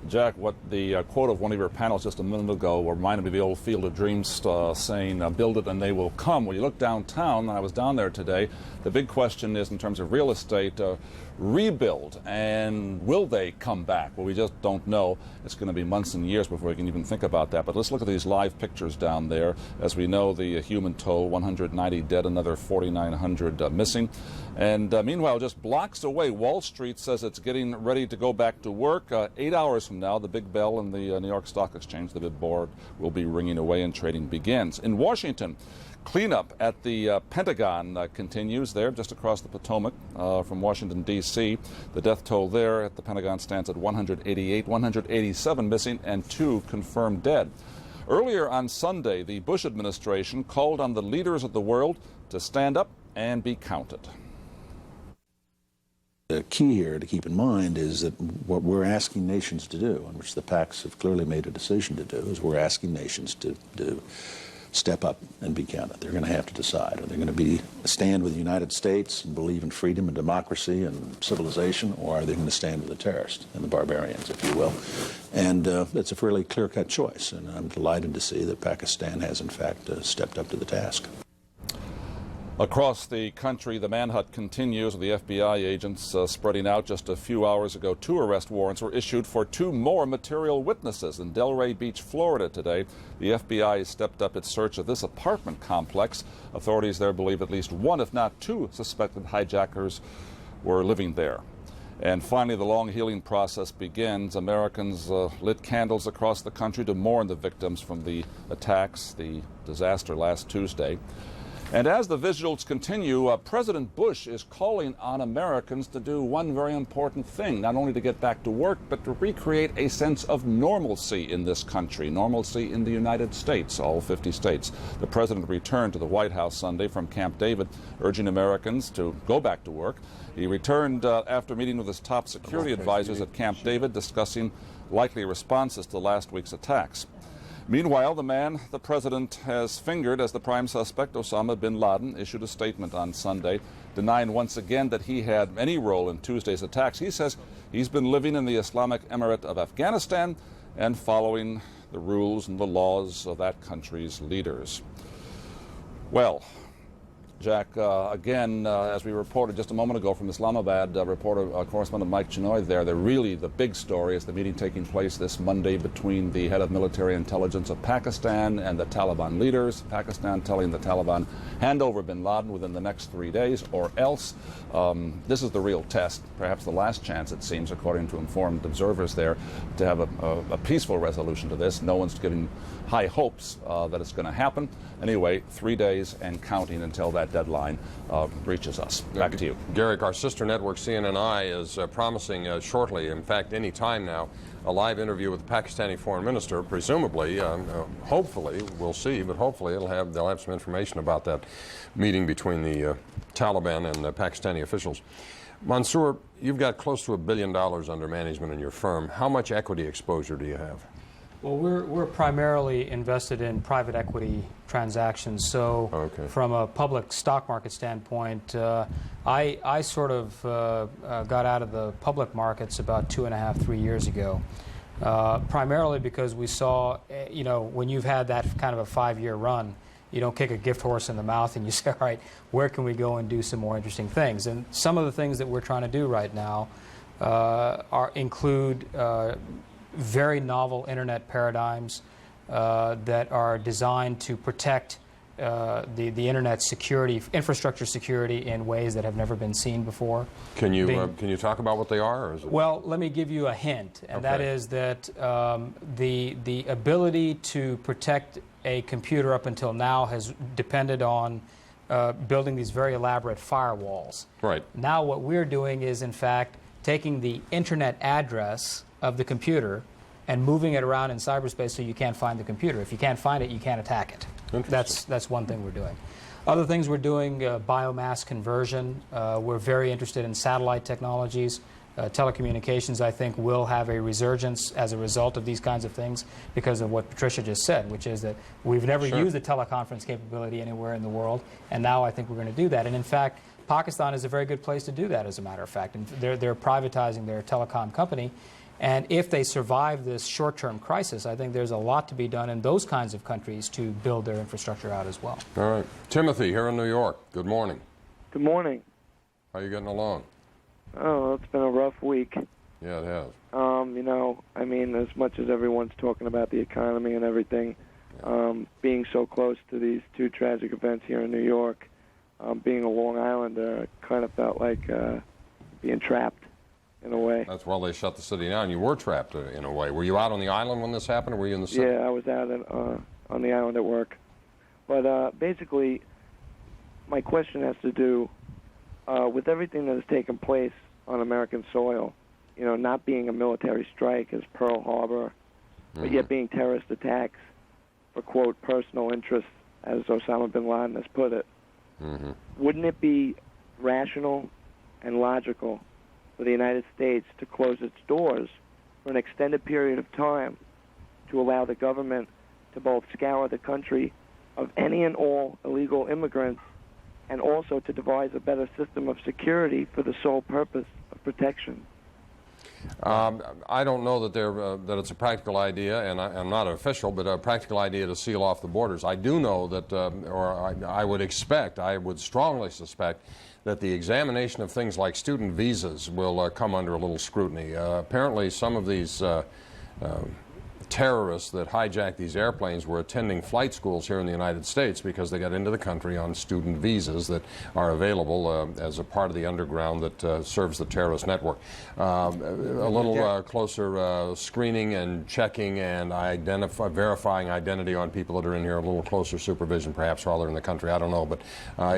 Speaker 2: Jack, what the quote of one of your panels just a minute ago reminded me of the old Field of Dreams saying, build it and they will come. When you look downtown, I was down there today, the big question is in terms of real estate, rebuild, and will they come back? Well, we just don't know. It's going to be months and years before we can even think about that. But let's look at these live pictures down there. As we know, the human toll, 190 dead, another 4,900 missing. And meanwhile, just blocks away, Wall Street says it's getting ready to go back to work. 8 hours from now, the big bell in the New York Stock Exchange, the big board, will be ringing away and trading begins. In Washington, cleanup at the Pentagon continues there, just across the Potomac from Washington, D.C. The death toll there at the Pentagon stands at 188, 187 missing, and 2 confirmed dead. Earlier on Sunday, the Bush administration called on the leaders of the world to stand up and be counted.
Speaker 14: The key here to keep in mind is that what we're asking nations to do, and which the PACs have clearly made a decision to do, is we're asking nations to step up and be counted. They're going to have to decide. Are they going to stand with the United States and believe in freedom and democracy and civilization, or are they going to stand with the terrorists and the barbarians, if you will? And it's a fairly clear-cut choice, and I'm delighted to see that Pakistan has, in fact, stepped up to the task.
Speaker 2: Across the country, the manhunt continues with the FBI agents spreading out. Just a few hours ago, 2 arrest warrants were issued for 2 more material witnesses in Delray Beach, Florida today. The FBI stepped up its search of this apartment complex. Authorities there believe at least 1, if not 2, suspected hijackers were living there. And finally, the long healing process begins. Americans lit candles across the country to mourn the victims from the attacks, the disaster last Tuesday. And as the vigils continue, President Bush is calling on Americans to do one very important thing, not only to get back to work, but to recreate a sense of normalcy in this country, normalcy in the United States, all 50 states. The president returned to the White House Sunday from Camp David, urging Americans to go back to work. He returned after meeting with his top security advisors at Camp David, discussing likely responses to last week's attacks. Meanwhile, the man the president has fingered as the prime suspect, Osama bin Laden, issued a statement on Sunday denying once again that he had any role in Tuesday's attacks. He says he's been living in the Islamic Emirate of Afghanistan and following the rules and the laws of that country's leaders. Well, Jack, again, as we reported just a moment ago from Islamabad, correspondent Mike Chinoy there, the big story is the meeting taking place this Monday between the head of military intelligence of Pakistan and the Taliban leaders. Pakistan telling the Taliban, hand over bin Laden within the next 3 days or else. This is the real test, perhaps the last chance, it seems, according to informed observers there, to have a peaceful resolution to this. No one's giving high hopes that it's going to happen. Anyway, 3 days and counting until that deadline reaches us. Back to you.
Speaker 1: Garrick, our sister network CNNI is promising shortly, in fact any time now, a live interview with the Pakistani foreign minister, presumably, hopefully, we'll see, but hopefully they'll have some information about that meeting between the Taliban and the Pakistani officials. Mansour, you've got close to $1 billion under management in your firm. How much equity exposure do you have?
Speaker 4: Well, we're primarily invested in private equity transactions. So from a public stock market standpoint, I sort of got out of the public markets about 2.5, 3 years ago, primarily because we saw, when you've had that kind of a 5-year run, you don't kick a gift horse in the mouth and you say, all right, where can we go and do some more interesting things? And some of the things that we're trying to do right now include very novel internet paradigms that are designed to protect the internet security, infrastructure security in ways that have never been seen before.
Speaker 1: Can you talk about what they are? Or is it...
Speaker 4: Well, let me give you a hint, and that is that the ability to protect a computer up until now has depended on building these very elaborate firewalls.
Speaker 1: Right.
Speaker 4: Now what we're doing is, in fact, taking the internet address of the computer and moving it around in cyberspace so you can't find the computer. If you can't find it, you can't attack it. That's one thing we're doing. Other things we're doing, biomass conversion. We're very interested in satellite technologies. Telecommunications, I think, will have a resurgence as a result of these kinds of things because of what Patricia just said, which is that we've never used a teleconference capability anywhere in the world, and now I think we're going to do that. And in fact, Pakistan is a very good place to do that, as a matter of fact. And they're privatizing their telecom company. And if they survive this short-term crisis, I think there's a lot to be done in those kinds of countries to build their infrastructure out as well.
Speaker 1: All right. Timothy, here in New York. Good morning.
Speaker 15: Good morning.
Speaker 1: How are you getting along?
Speaker 15: Oh, it's been a rough week.
Speaker 1: Yeah, it has.
Speaker 15: You know, I mean, as much as everyone's talking about the economy and everything, being so close to these two tragic events here in New York, being a Long Islander, I kind of felt like being trapped in a way.
Speaker 1: That's why they shut the city down. You were trapped in a way. Were you out on the island when this happened, or were you in the city?
Speaker 15: Yeah, I was out on the island at work. But basically, my question has to do with everything that has taken place on American soil, you know, not being a military strike as Pearl Harbor, but yet being terrorist attacks for, quote, personal interests, as Osama bin Laden has put it. Wouldn't it be rational and logical for the United States to close its doors for an extended period of time to allow the government to both scour the country of any and all illegal immigrants and also to devise a better system of security for the sole purpose of protection?
Speaker 1: I don't know that that it's a practical idea, and I'm not an official, but a practical idea to seal off the borders. I do know that, I would expect, I would strongly suspect, that the examination of things like student visas will come under a little scrutiny. Apparently, some of these terrorists that hijacked these airplanes were attending flight schools here in the United States because they got into the country on student visas that are available as a part of the underground that serves the terrorist network. A little closer screening and checking and verifying identity on people that are in here, a little closer supervision perhaps while they're in the country. I don't know, but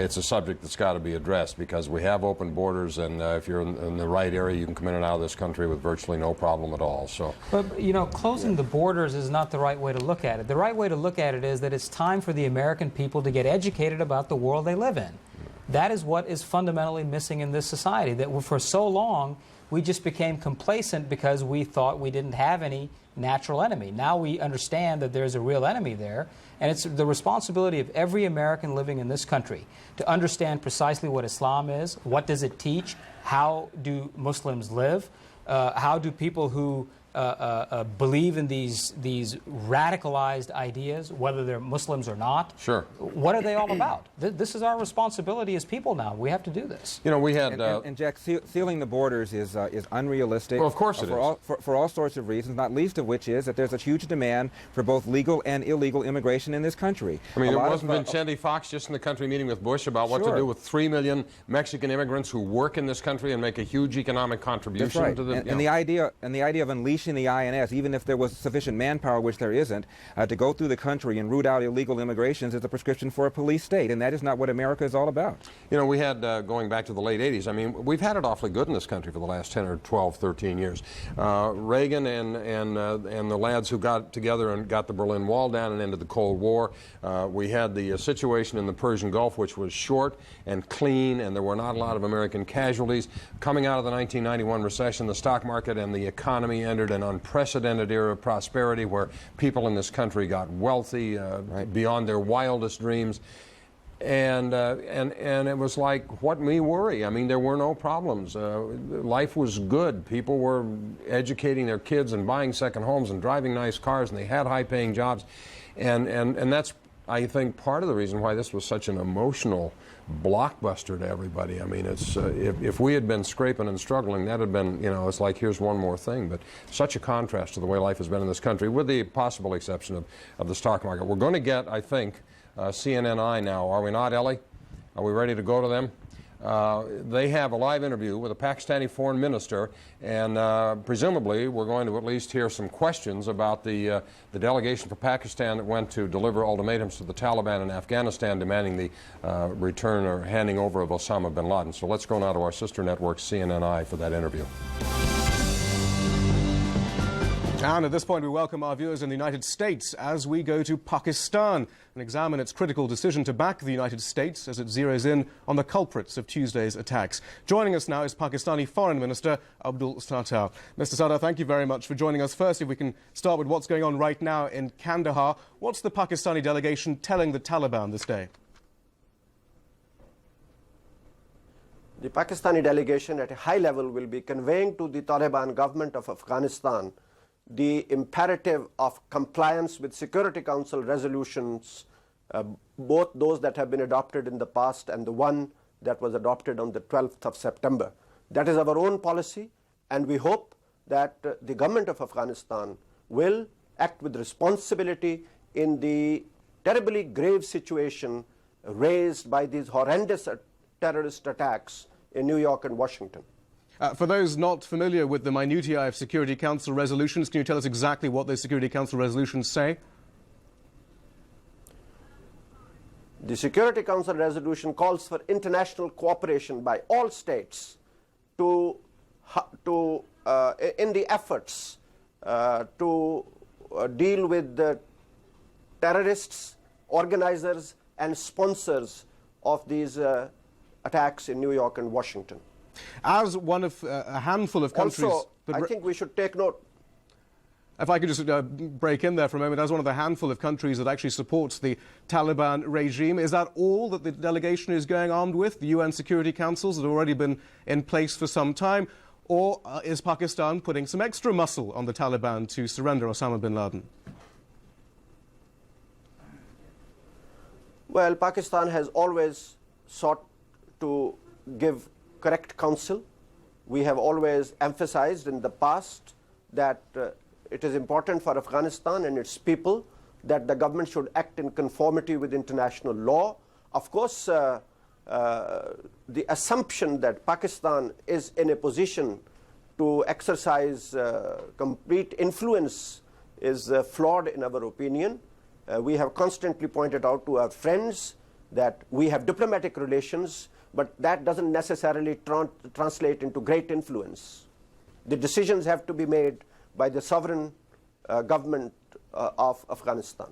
Speaker 1: it's a subject that's got to be addressed because we have open borders, and if you're in the right area, you can come in and out of this country with virtually no problem at all. So,
Speaker 4: but you know, closing the borders is not the right way to look at it. The right way to look at it is that it's time for the American people to get educated about the world they live in. That is what is fundamentally missing in this society, that for so long we just became complacent because we thought we didn't have any natural enemy. Now we understand that there's a real enemy there, and it's the responsibility of every American living in this country to understand precisely what Islam is, what does it teach, how do Muslims live, how do people who believe in these radicalized ideas, whether they're Muslims or not.
Speaker 1: Sure.
Speaker 4: What are they all about? This is our responsibility as people now. We have to do this.
Speaker 1: You know, we had...
Speaker 7: And Jack, sealing the borders is unrealistic.
Speaker 1: Well, of course it is.
Speaker 7: For all sorts of reasons, not least of which is that there's a huge demand for both legal and illegal immigration in this country.
Speaker 1: I mean, there wasn't Vicente Fox just in the country meeting with Bush about what to do with 3 million Mexican immigrants who work in this country and make a huge economic contribution to the...
Speaker 7: And the idea of unleashing the INS, even if there was sufficient manpower, which there isn't, to go through the country and root out illegal immigrations is a prescription for a police state, and that is not what America is all about.
Speaker 1: You know, we had, going back to the late 80s, I mean, we've had it awfully good in this country for the last 10 or 12, 13 years. Reagan and the lads who got together and got the Berlin Wall down and ended the Cold War. We had the situation in the Persian Gulf, which was short and clean, and there were not a lot of American casualties. Coming out of the 1991 recession, the stock market and the economy entered an unprecedented era of prosperity where people in this country got wealthy beyond their wildest dreams. And it was like, what me worry? I mean, there were no problems. Life was good. People were educating their kids and buying second homes and driving nice cars, and they had high-paying jobs. And that's I think part of the reason why this was such an emotional blockbuster to everybody. I mean, it's if we had been scraping and struggling, that had been, you know, it's like here's one more thing. But such a contrast to the way life has been in this country, with the possible exception of the stock market. We're going to get, I think, CNNI now. Are we not, Ellie? Are we ready to go to them? They have a live interview with a Pakistani foreign minister, and presumably we're going to at least hear some questions about the delegation for Pakistan that went to deliver ultimatums to the Taliban in Afghanistan demanding the return or handing over of Osama bin Laden. So let's go now to our sister network, CNNI, for that interview.
Speaker 16: And at this point, we welcome our viewers in the United States as we go to Pakistan and examine its critical decision to back the United States as it zeroes in on the culprits of Tuesday's attacks. Joining us now is Pakistani Foreign Minister Abdul Sattar. Mr. Sattar, thank you very much for joining us. First, if we can start with what's going on right now in Kandahar. What's the Pakistani delegation telling the Taliban this day?
Speaker 17: The Pakistani delegation at a high level will be conveying to the Taliban government of Afghanistan the imperative of compliance with Security Council resolutions, both those that have been adopted in the past and the one that was adopted on the 12th of September. That is our own policy, and we hope that the government of Afghanistan will act with responsibility in the terribly grave situation raised by these horrendous terrorist attacks in New York and Washington.
Speaker 16: For those not familiar with the minutiae of Security Council resolutions, can you tell us exactly what those Security Council resolutions say?
Speaker 17: The Security Council resolution calls for international cooperation by all states in the efforts to deal with the terrorists, organizers, and sponsors of these attacks in New York and Washington.
Speaker 16: As one of a handful of countries...
Speaker 17: Also, I think we should take note...
Speaker 16: If I could just break in there for a moment, as one of the handful of countries that actually supports the Taliban regime, is that all that the delegation is going armed with, the UN Security Councils that have already been in place for some time, or is Pakistan putting some extra muscle on the Taliban to surrender Osama bin Laden?
Speaker 17: Well, Pakistan has always sought to give correct counsel. We have always emphasized in the past that it is important for Afghanistan and its people that the government should act in conformity with international law. Of course, the assumption that Pakistan is in a position to exercise complete influence is flawed in our opinion. We have constantly pointed out to our friends that we have diplomatic relations, but that doesn't necessarily translate into great influence. The decisions have to be made by the sovereign government of Afghanistan.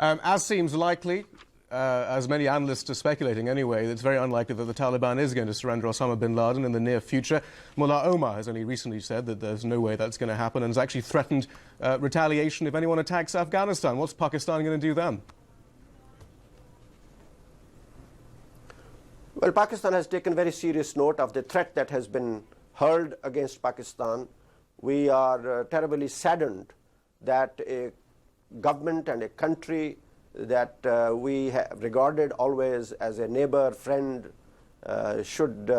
Speaker 16: As seems likely, as many analysts are speculating anyway, it's very unlikely that the Taliban is going to surrender Osama bin Laden in the near future. Mullah Omar has only recently said that there's no way that's going to happen and has actually threatened retaliation if anyone attacks Afghanistan. What's Pakistan going to do then?
Speaker 17: Well, Pakistan has taken very serious note of the threat that has been hurled against Pakistan. We are terribly saddened that a government and a country that we have regarded always as a neighbor, friend, should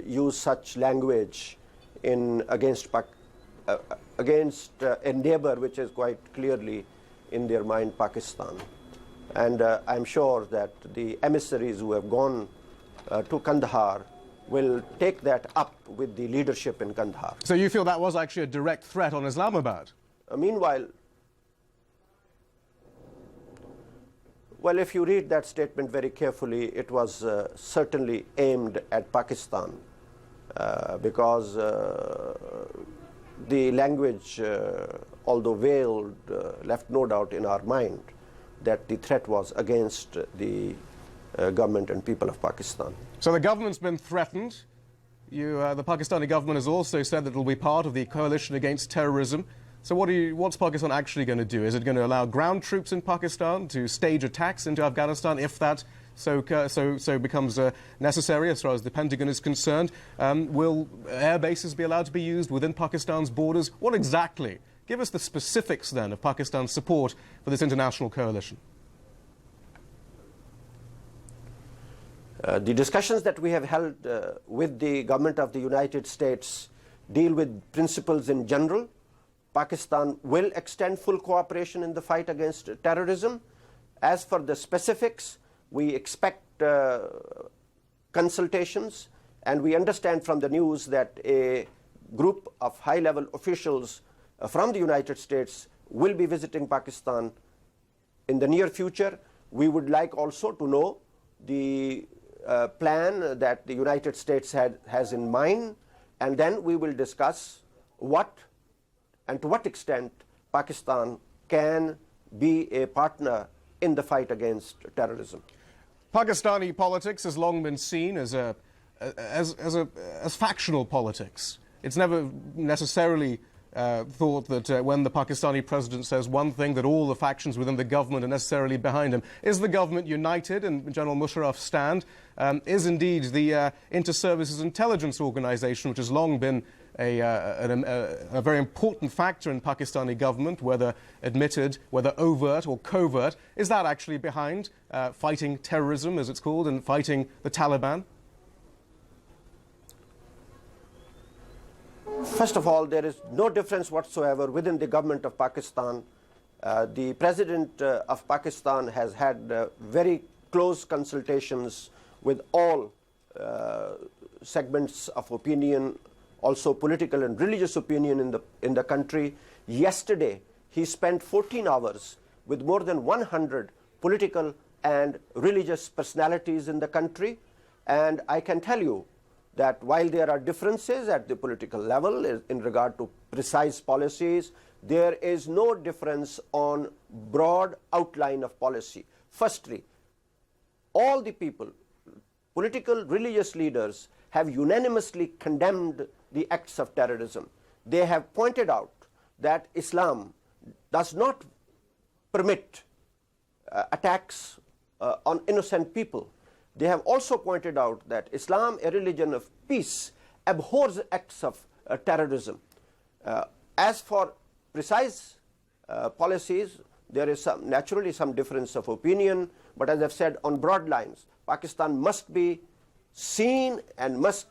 Speaker 17: use such language against a neighbor which is quite clearly in their mind Pakistan. And I'm sure that the emissaries who have gone to Kandahar will take that up with the leadership in Kandahar.
Speaker 16: So you feel that was actually a direct threat on Islamabad?
Speaker 17: Meanwhile, well, if you read that statement very carefully, it was certainly aimed at Pakistan because the language, although veiled, left no doubt in our mind that the threat was against the government and people of Pakistan.
Speaker 16: So the government's been threatened. The Pakistani government has also said that it will be part of the coalition against terrorism. So what's Pakistan actually going to do? Is it going to allow ground troops in Pakistan to stage attacks into Afghanistan if that so becomes necessary as far as the Pentagon is concerned? Will air bases be allowed to be used within Pakistan's borders? What exactly? Give us the specifics then of Pakistan's support for this international coalition.
Speaker 17: The discussions that we have held with the government of the United States deal with principles in general. Pakistan will extend full cooperation in the fight against terrorism. As for the specifics, we expect consultations, and we understand from the news that a group of high-level officials from the United States will be visiting Pakistan in the near future. We would like also to know the plan that the United States has in mind, and then we will discuss what and to what extent Pakistan can be a partner in the fight against terrorism.
Speaker 16: Pakistani politics has long been seen as factional politics. It's never necessarily thought that when the Pakistani president says one thing, that all the factions within the government are necessarily behind him. Is the government united in General Musharraf's stand? Is indeed the Inter-Services Intelligence Organization, which has long been a very important factor in Pakistani government, whether admitted, whether overt or covert, is that actually behind fighting terrorism, as it's called, and fighting the Taliban?
Speaker 17: First of all, there is no difference whatsoever within the government of Pakistan. The president of Pakistan has had very close consultations with all segments of opinion, also political and religious opinion in the country. Yesterday, he spent 14 hours with more than 100 political and religious personalities in the country. And I can tell you that while there are differences at the political level in regard to precise policies, there is no difference on broad outline of policy. Firstly, all the people, political, religious leaders, have unanimously condemned the acts of terrorism. They have pointed out that Islam does not permit attacks on innocent people. They have also pointed out that Islam, a religion of peace, abhors acts of terrorism. As for precise policies, there is naturally some difference of opinion, but as I've said, on broad lines, Pakistan must be seen and must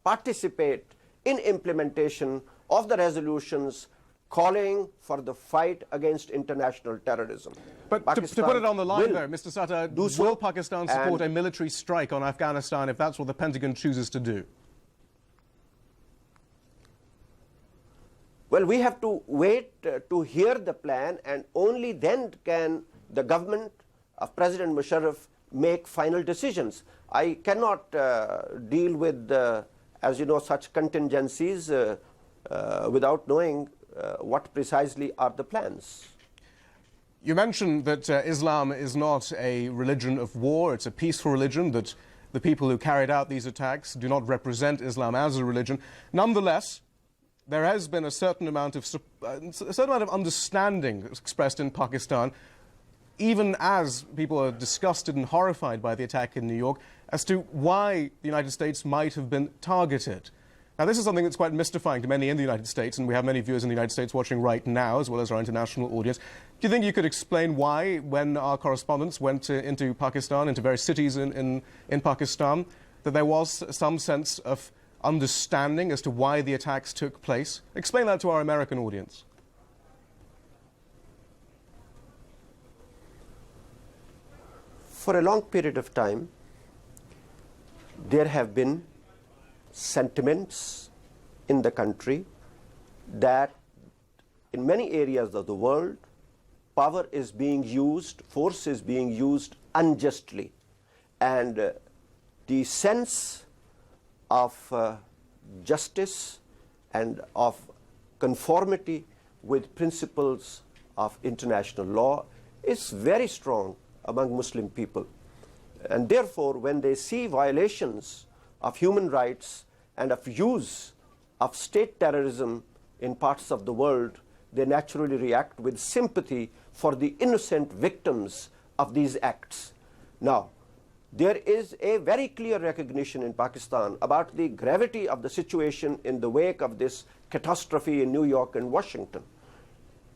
Speaker 17: participate in implementation of the resolutions calling for the fight against international terrorism.
Speaker 16: But to put it on the line though, Mr. Sattar, will Pakistan support a military strike on Afghanistan if that's what the Pentagon chooses to do?
Speaker 17: Well, we have to wait to hear the plan, and only then can the government of President Musharraf make final decisions. I cannot deal with, as you know, such contingencies without knowing what precisely are the plans.
Speaker 16: You mentioned that Islam is not a religion of war, it's a peaceful religion, that the people who carried out these attacks do not represent Islam as a religion. Nonetheless, there has been a certain amount of understanding expressed in Pakistan, even as people are disgusted and horrified by the attack in New York, as to why the United States might have been targeted. Now, this is something that's quite mystifying to many in the United States, and we have many viewers in the United States watching right now, as well as our international audience. Do you think you could explain why, when our correspondents went into Pakistan, into various cities in Pakistan, that there was some sense of understanding as to why the attacks took place? Explain that to our American audience.
Speaker 17: For a long period of time, there have been sentiments in the country that in many areas of the world, power is being used, force is being used unjustly. And the sense of justice and of conformity with principles of international law is very strong among Muslim people. And therefore, when they see violations of human rights and of use of state terrorism in parts of the world, they naturally react with sympathy for the innocent victims of these acts. Now, there is a very clear recognition in Pakistan about the gravity of the situation in the wake of this catastrophe in New York and Washington.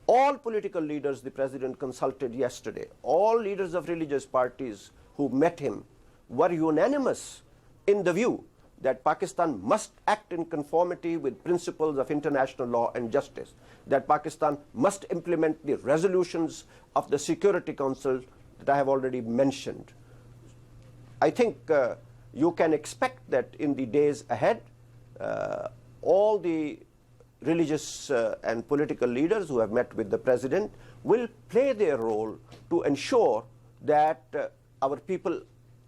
Speaker 17: All political leaders the president consulted yesterday, all leaders of religious parties who met him, were unanimous in the view that Pakistan must act in conformity with principles of international law and justice, that Pakistan must implement the resolutions of the Security Council that I have already mentioned. I think you can expect that in the days ahead, all the religious and political leaders who have met with the President will play their role to ensure that our people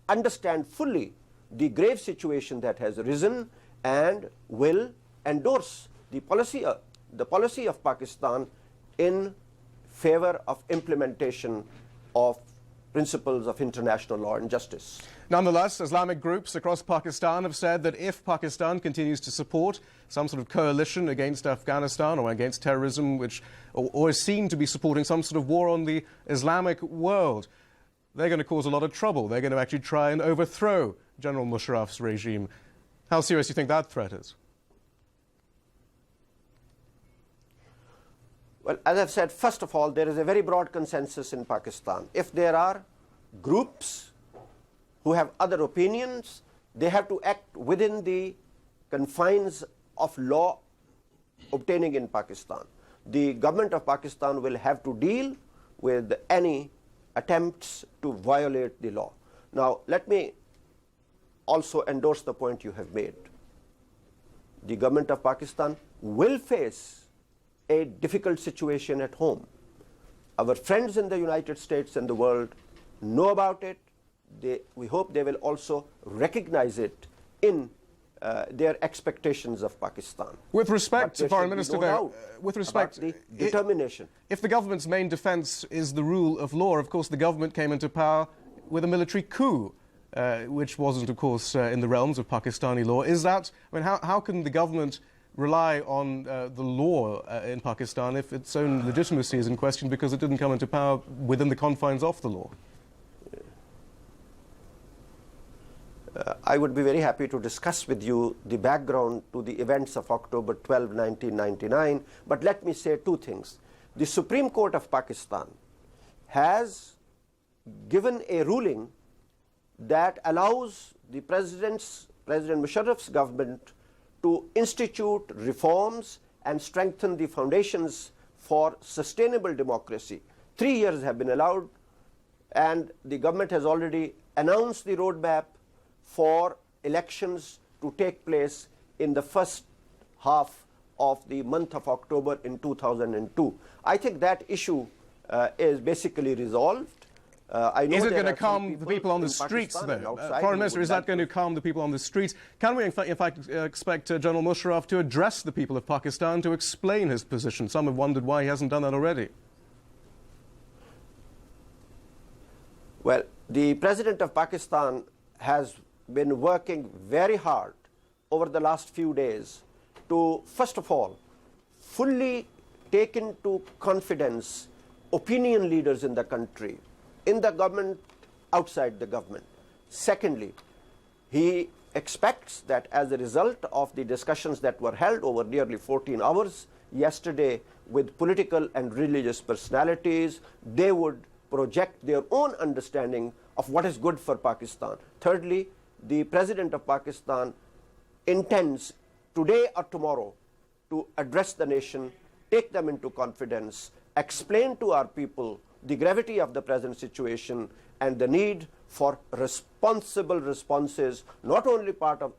Speaker 17: understand fully the grave situation that has arisen and will endorse the policy of Pakistan in favor of implementation of principles of international law and justice.
Speaker 16: Nonetheless, Islamic groups across Pakistan have said that if Pakistan continues to support some sort of coalition against Afghanistan or against terrorism, or is seen to be supporting some sort of war on the Islamic world, they're going to cause a lot of trouble. They're going to actually try and overthrow General Musharraf's regime. How serious do you think that threat is?
Speaker 17: Well, as I've said, first of all, there is a very broad consensus in Pakistan. If there are groups who have other opinions, they have to act within the confines of law obtaining in Pakistan. The government of Pakistan will have to deal with any attempts to violate the law. Now, let me also endorse the point you have made. The government of Pakistan will face a difficult situation at home. Our friends in the United States and the world know about it. We hope they will also recognize it in their expectations of Pakistan.
Speaker 16: With respect to Foreign Minister,
Speaker 17: with respect to the determination.
Speaker 16: If the government's main defense is the rule of law, of course the government came into power with a military coup, which wasn't, of course, in the realms of Pakistani law. Is that, I mean, how can the government rely on the law in Pakistan if its own legitimacy is in question because it didn't come into power within the confines of the law?
Speaker 17: I would be very happy to discuss with you the background to the events of October 12, 1999, but let me say two things. The Supreme Court of Pakistan has given a ruling that allows the President Musharraf's government to institute reforms and strengthen the foundations for sustainable democracy. 3 years have been allowed, and the government has already announced the roadmap for elections to take place in the first half of the month of October in 2002. I think that issue is basically resolved. I know
Speaker 16: is it going to calm the people on the streets, though? Foreign Minister, is that going to calm the people on the streets? Can we, in fact expect General Musharraf to address the people of Pakistan to explain his position? Some have wondered why he hasn't done that already.
Speaker 17: Well, the President of Pakistan has been working very hard over the last few days to, first of all, fully take into confidence opinion leaders in the country, in the government, outside the government. Secondly, he expects that as a result of the discussions that were held over nearly 14 hours yesterday with political and religious personalities, they would project their own understanding of what is good for Pakistan. Thirdly, the President of Pakistan intends today or tomorrow to address the nation, take them into confidence, explain to our people the gravity of the present situation and the need for responsible responses, not only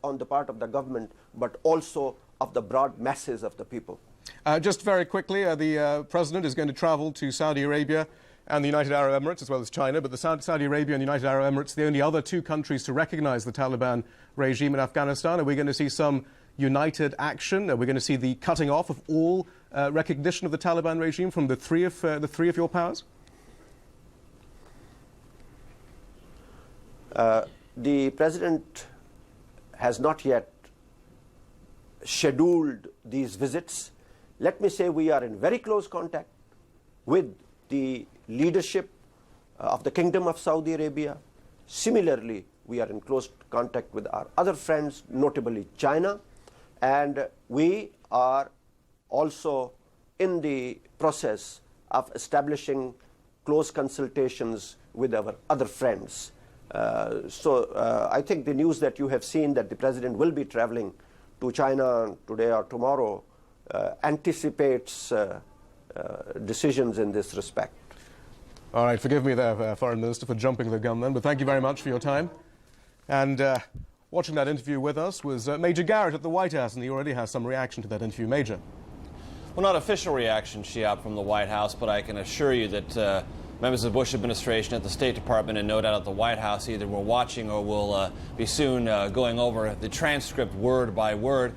Speaker 17: on the part of the government, but also of the broad masses of the people.
Speaker 16: Just very quickly, the President is going to travel to Saudi Arabia and the United Arab Emirates, as well as China, but the Saudi Arabia and the United Arab Emirates, the only other two countries to recognize the Taliban regime in Afghanistan. Are we going to see some united action? Are we going to see the cutting off of all recognition of the Taliban regime from the three of your powers?
Speaker 17: The President has not yet scheduled these visits. Let me say we are in very close contact with the leadership of the Kingdom of Saudi Arabia. Similarly, we are in close contact with our other friends, notably China, and we are also in the process of establishing close consultations with our other friends. I think the news that you have seen that the president will be traveling to China today or tomorrow anticipates decisions in this respect.
Speaker 16: All right, forgive me there, Foreign Minister, for jumping the gun then, but thank you very much for your time. And watching that interview with us was Major Garrett at the White House, and he already has some reaction to that interview. Major.
Speaker 9: Well, not official reaction, Shiab, from the White House, but I can assure you that members of the Bush administration at the State Department and no doubt at the White House either were watching or will be soon going over the transcript word by word.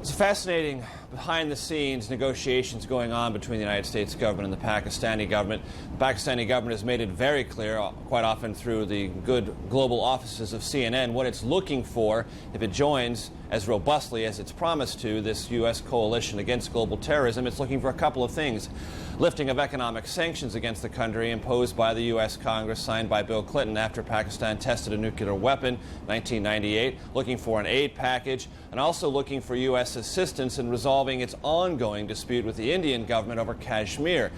Speaker 9: It's fascinating behind-the-scenes negotiations going on between the United States government and the Pakistani government. The Pakistani government has made it very clear, quite often through the good global offices of CNN, what it's looking for if it joins as robustly as it's promised to this U.S. coalition against global terrorism. It's looking for a couple of things. Lifting of economic sanctions against the country imposed by the U.S. Congress, signed by Bill Clinton after Pakistan tested a nuclear weapon in 1998, looking for an aid package, and also looking for U.S. assistance in resolving its ongoing dispute with the Indian government over Kashmir.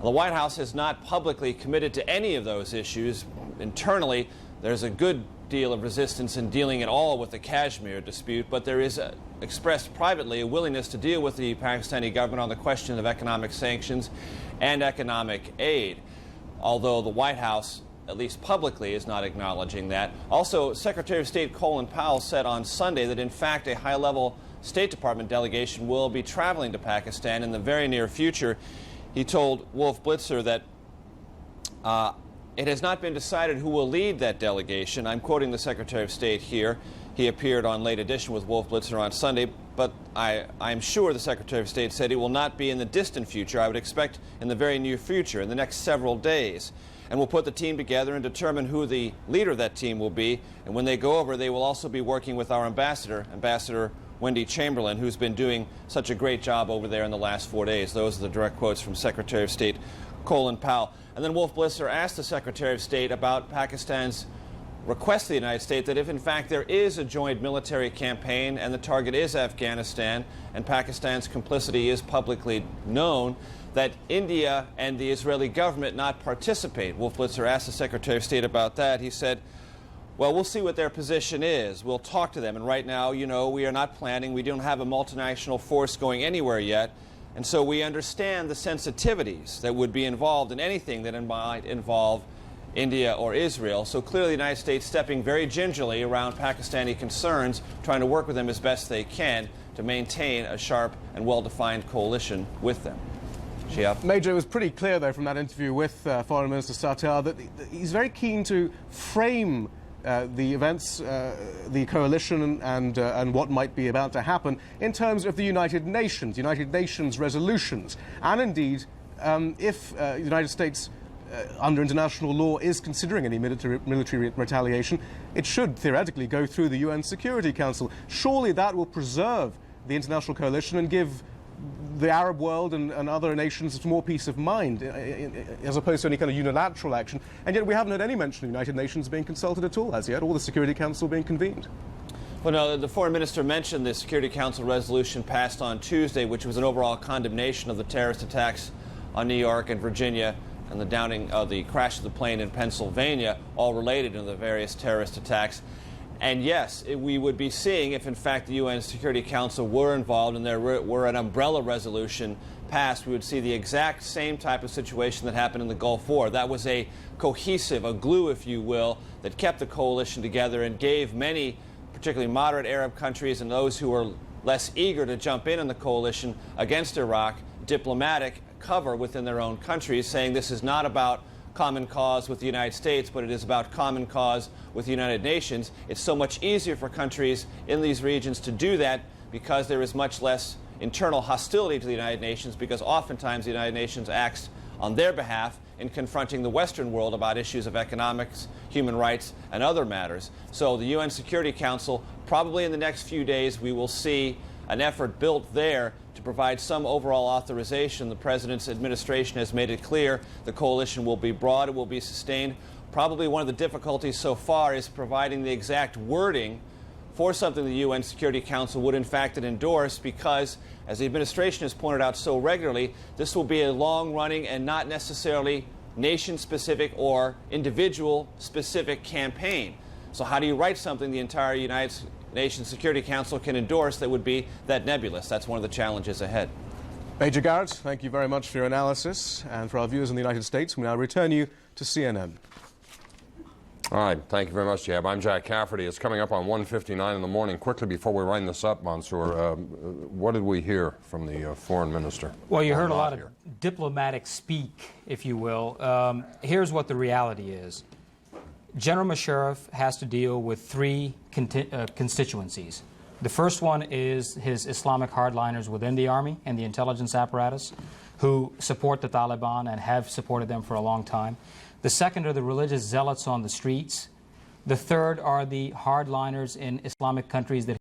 Speaker 9: The White House has not publicly committed to any of those issues. Internally, there's a good deal of resistance in dealing at all with the Kashmir dispute, but there is expressed privately a willingness to deal with the Pakistani government on the question of economic sanctions and economic aid, although the White House, at least publicly, is not acknowledging that. Also, Secretary of State Colin Powell said on Sunday that, in fact, a high-level State Department delegation will be traveling to Pakistan in the very near future. He told Wolf Blitzer that it has not been decided who will lead that delegation. I'm quoting the Secretary of State here. He appeared on Late Edition with Wolf Blitzer on Sunday, but I'm sure the Secretary of State said it will not be in the distant future. I would expect in the very near future, in the next several days. And we'll put the team together and determine who the leader of that team will be. And when they go over, they will also be working with our ambassador, Ambassador Wendy Chamberlain, who's been doing such a great job over there in the last 4 days. Those are the direct quotes from Secretary of State Colin Powell. And then Wolf Blitzer asked the Secretary of State about Pakistan's request to the United States that if, in fact, there is a joint military campaign and the target is Afghanistan and Pakistan's complicity is publicly known, that India and the Israeli government not participate. Wolf Blitzer asked the Secretary of State about that. He said, well, we'll see what their position is. We'll talk to them. And right now, you know, we are not planning. We don't have a multinational force going anywhere yet. And so we understand the sensitivities that would be involved in anything that might involve India or Israel. So clearly the United States stepping very gingerly around Pakistani concerns, trying to work with them as best they can to maintain a sharp and well-defined coalition with them. Shiab.
Speaker 16: Major, it was pretty clear, though, from that interview with Foreign Minister Sattar that he's very keen to frame the events, the coalition and what might be about to happen in terms of the United Nations resolutions. And indeed, if the United States, under international law, is considering any military retaliation, it should theoretically go through the UN Security Council. Surely that will preserve the international coalition and give the Arab world and other nations more peace of mind, as opposed to any kind of unilateral action. And yet we haven't had any mention of the United Nations being consulted at all as yet, or the Security Council being convened.
Speaker 9: Well, no, the Foreign Minister mentioned the Security Council resolution passed on Tuesday, which was an overall condemnation of the terrorist attacks on New York and Virginia and the downing of the crash of the plane in Pennsylvania, all related to the various terrorist attacks. And yes, we would be seeing if, in fact, the UN Security Council were involved and there were an umbrella resolution passed, we would see the exact same type of situation that happened in the Gulf War. That was a cohesive, a glue, if you will, that kept the coalition together and gave many, particularly moderate Arab countries and those who were less eager to jump in the coalition against Iraq, diplomatic cover within their own countries, saying this is not about common cause with the United States, but it is about common cause with the United Nations. It's so much easier for countries in these regions to do that because there is much less internal hostility to the United Nations, because oftentimes the United Nations acts on their behalf in confronting the Western world about issues of economics, human rights, and other matters. So the UN Security Council, probably in the next few days, we will see an effort built there to provide some overall authorization. The President's administration has made it clear the coalition will be broad, it will be sustained. Probably one of the difficulties so far is providing the exact wording for something the UN Security Council would in fact endorse, because, as the administration has pointed out so regularly, this will be a long-running and not necessarily nation-specific or individual-specific campaign. So how do you write something the entire United Nations Security Council can endorse that would be that nebulous? That's one of the challenges ahead.
Speaker 16: Major Garrett, thank you very much for your analysis. And for our viewers in the United States, we now return you to CNN.
Speaker 1: All right, thank you very much, Jeb. I'm Jack Cafferty. It's coming up on 1:59 in the morning. Quickly, before we wind this up, Mansour, what did we hear from the foreign minister?
Speaker 4: Well, you heard a lot of diplomatic speak, if you will. Here's what the reality is. General Musharraf has to deal with three constituencies. The first one is his Islamic hardliners within the army and the intelligence apparatus who support the Taliban and have supported them for a long time. The second are the religious zealots on the streets. The third are the hardliners in Islamic countries that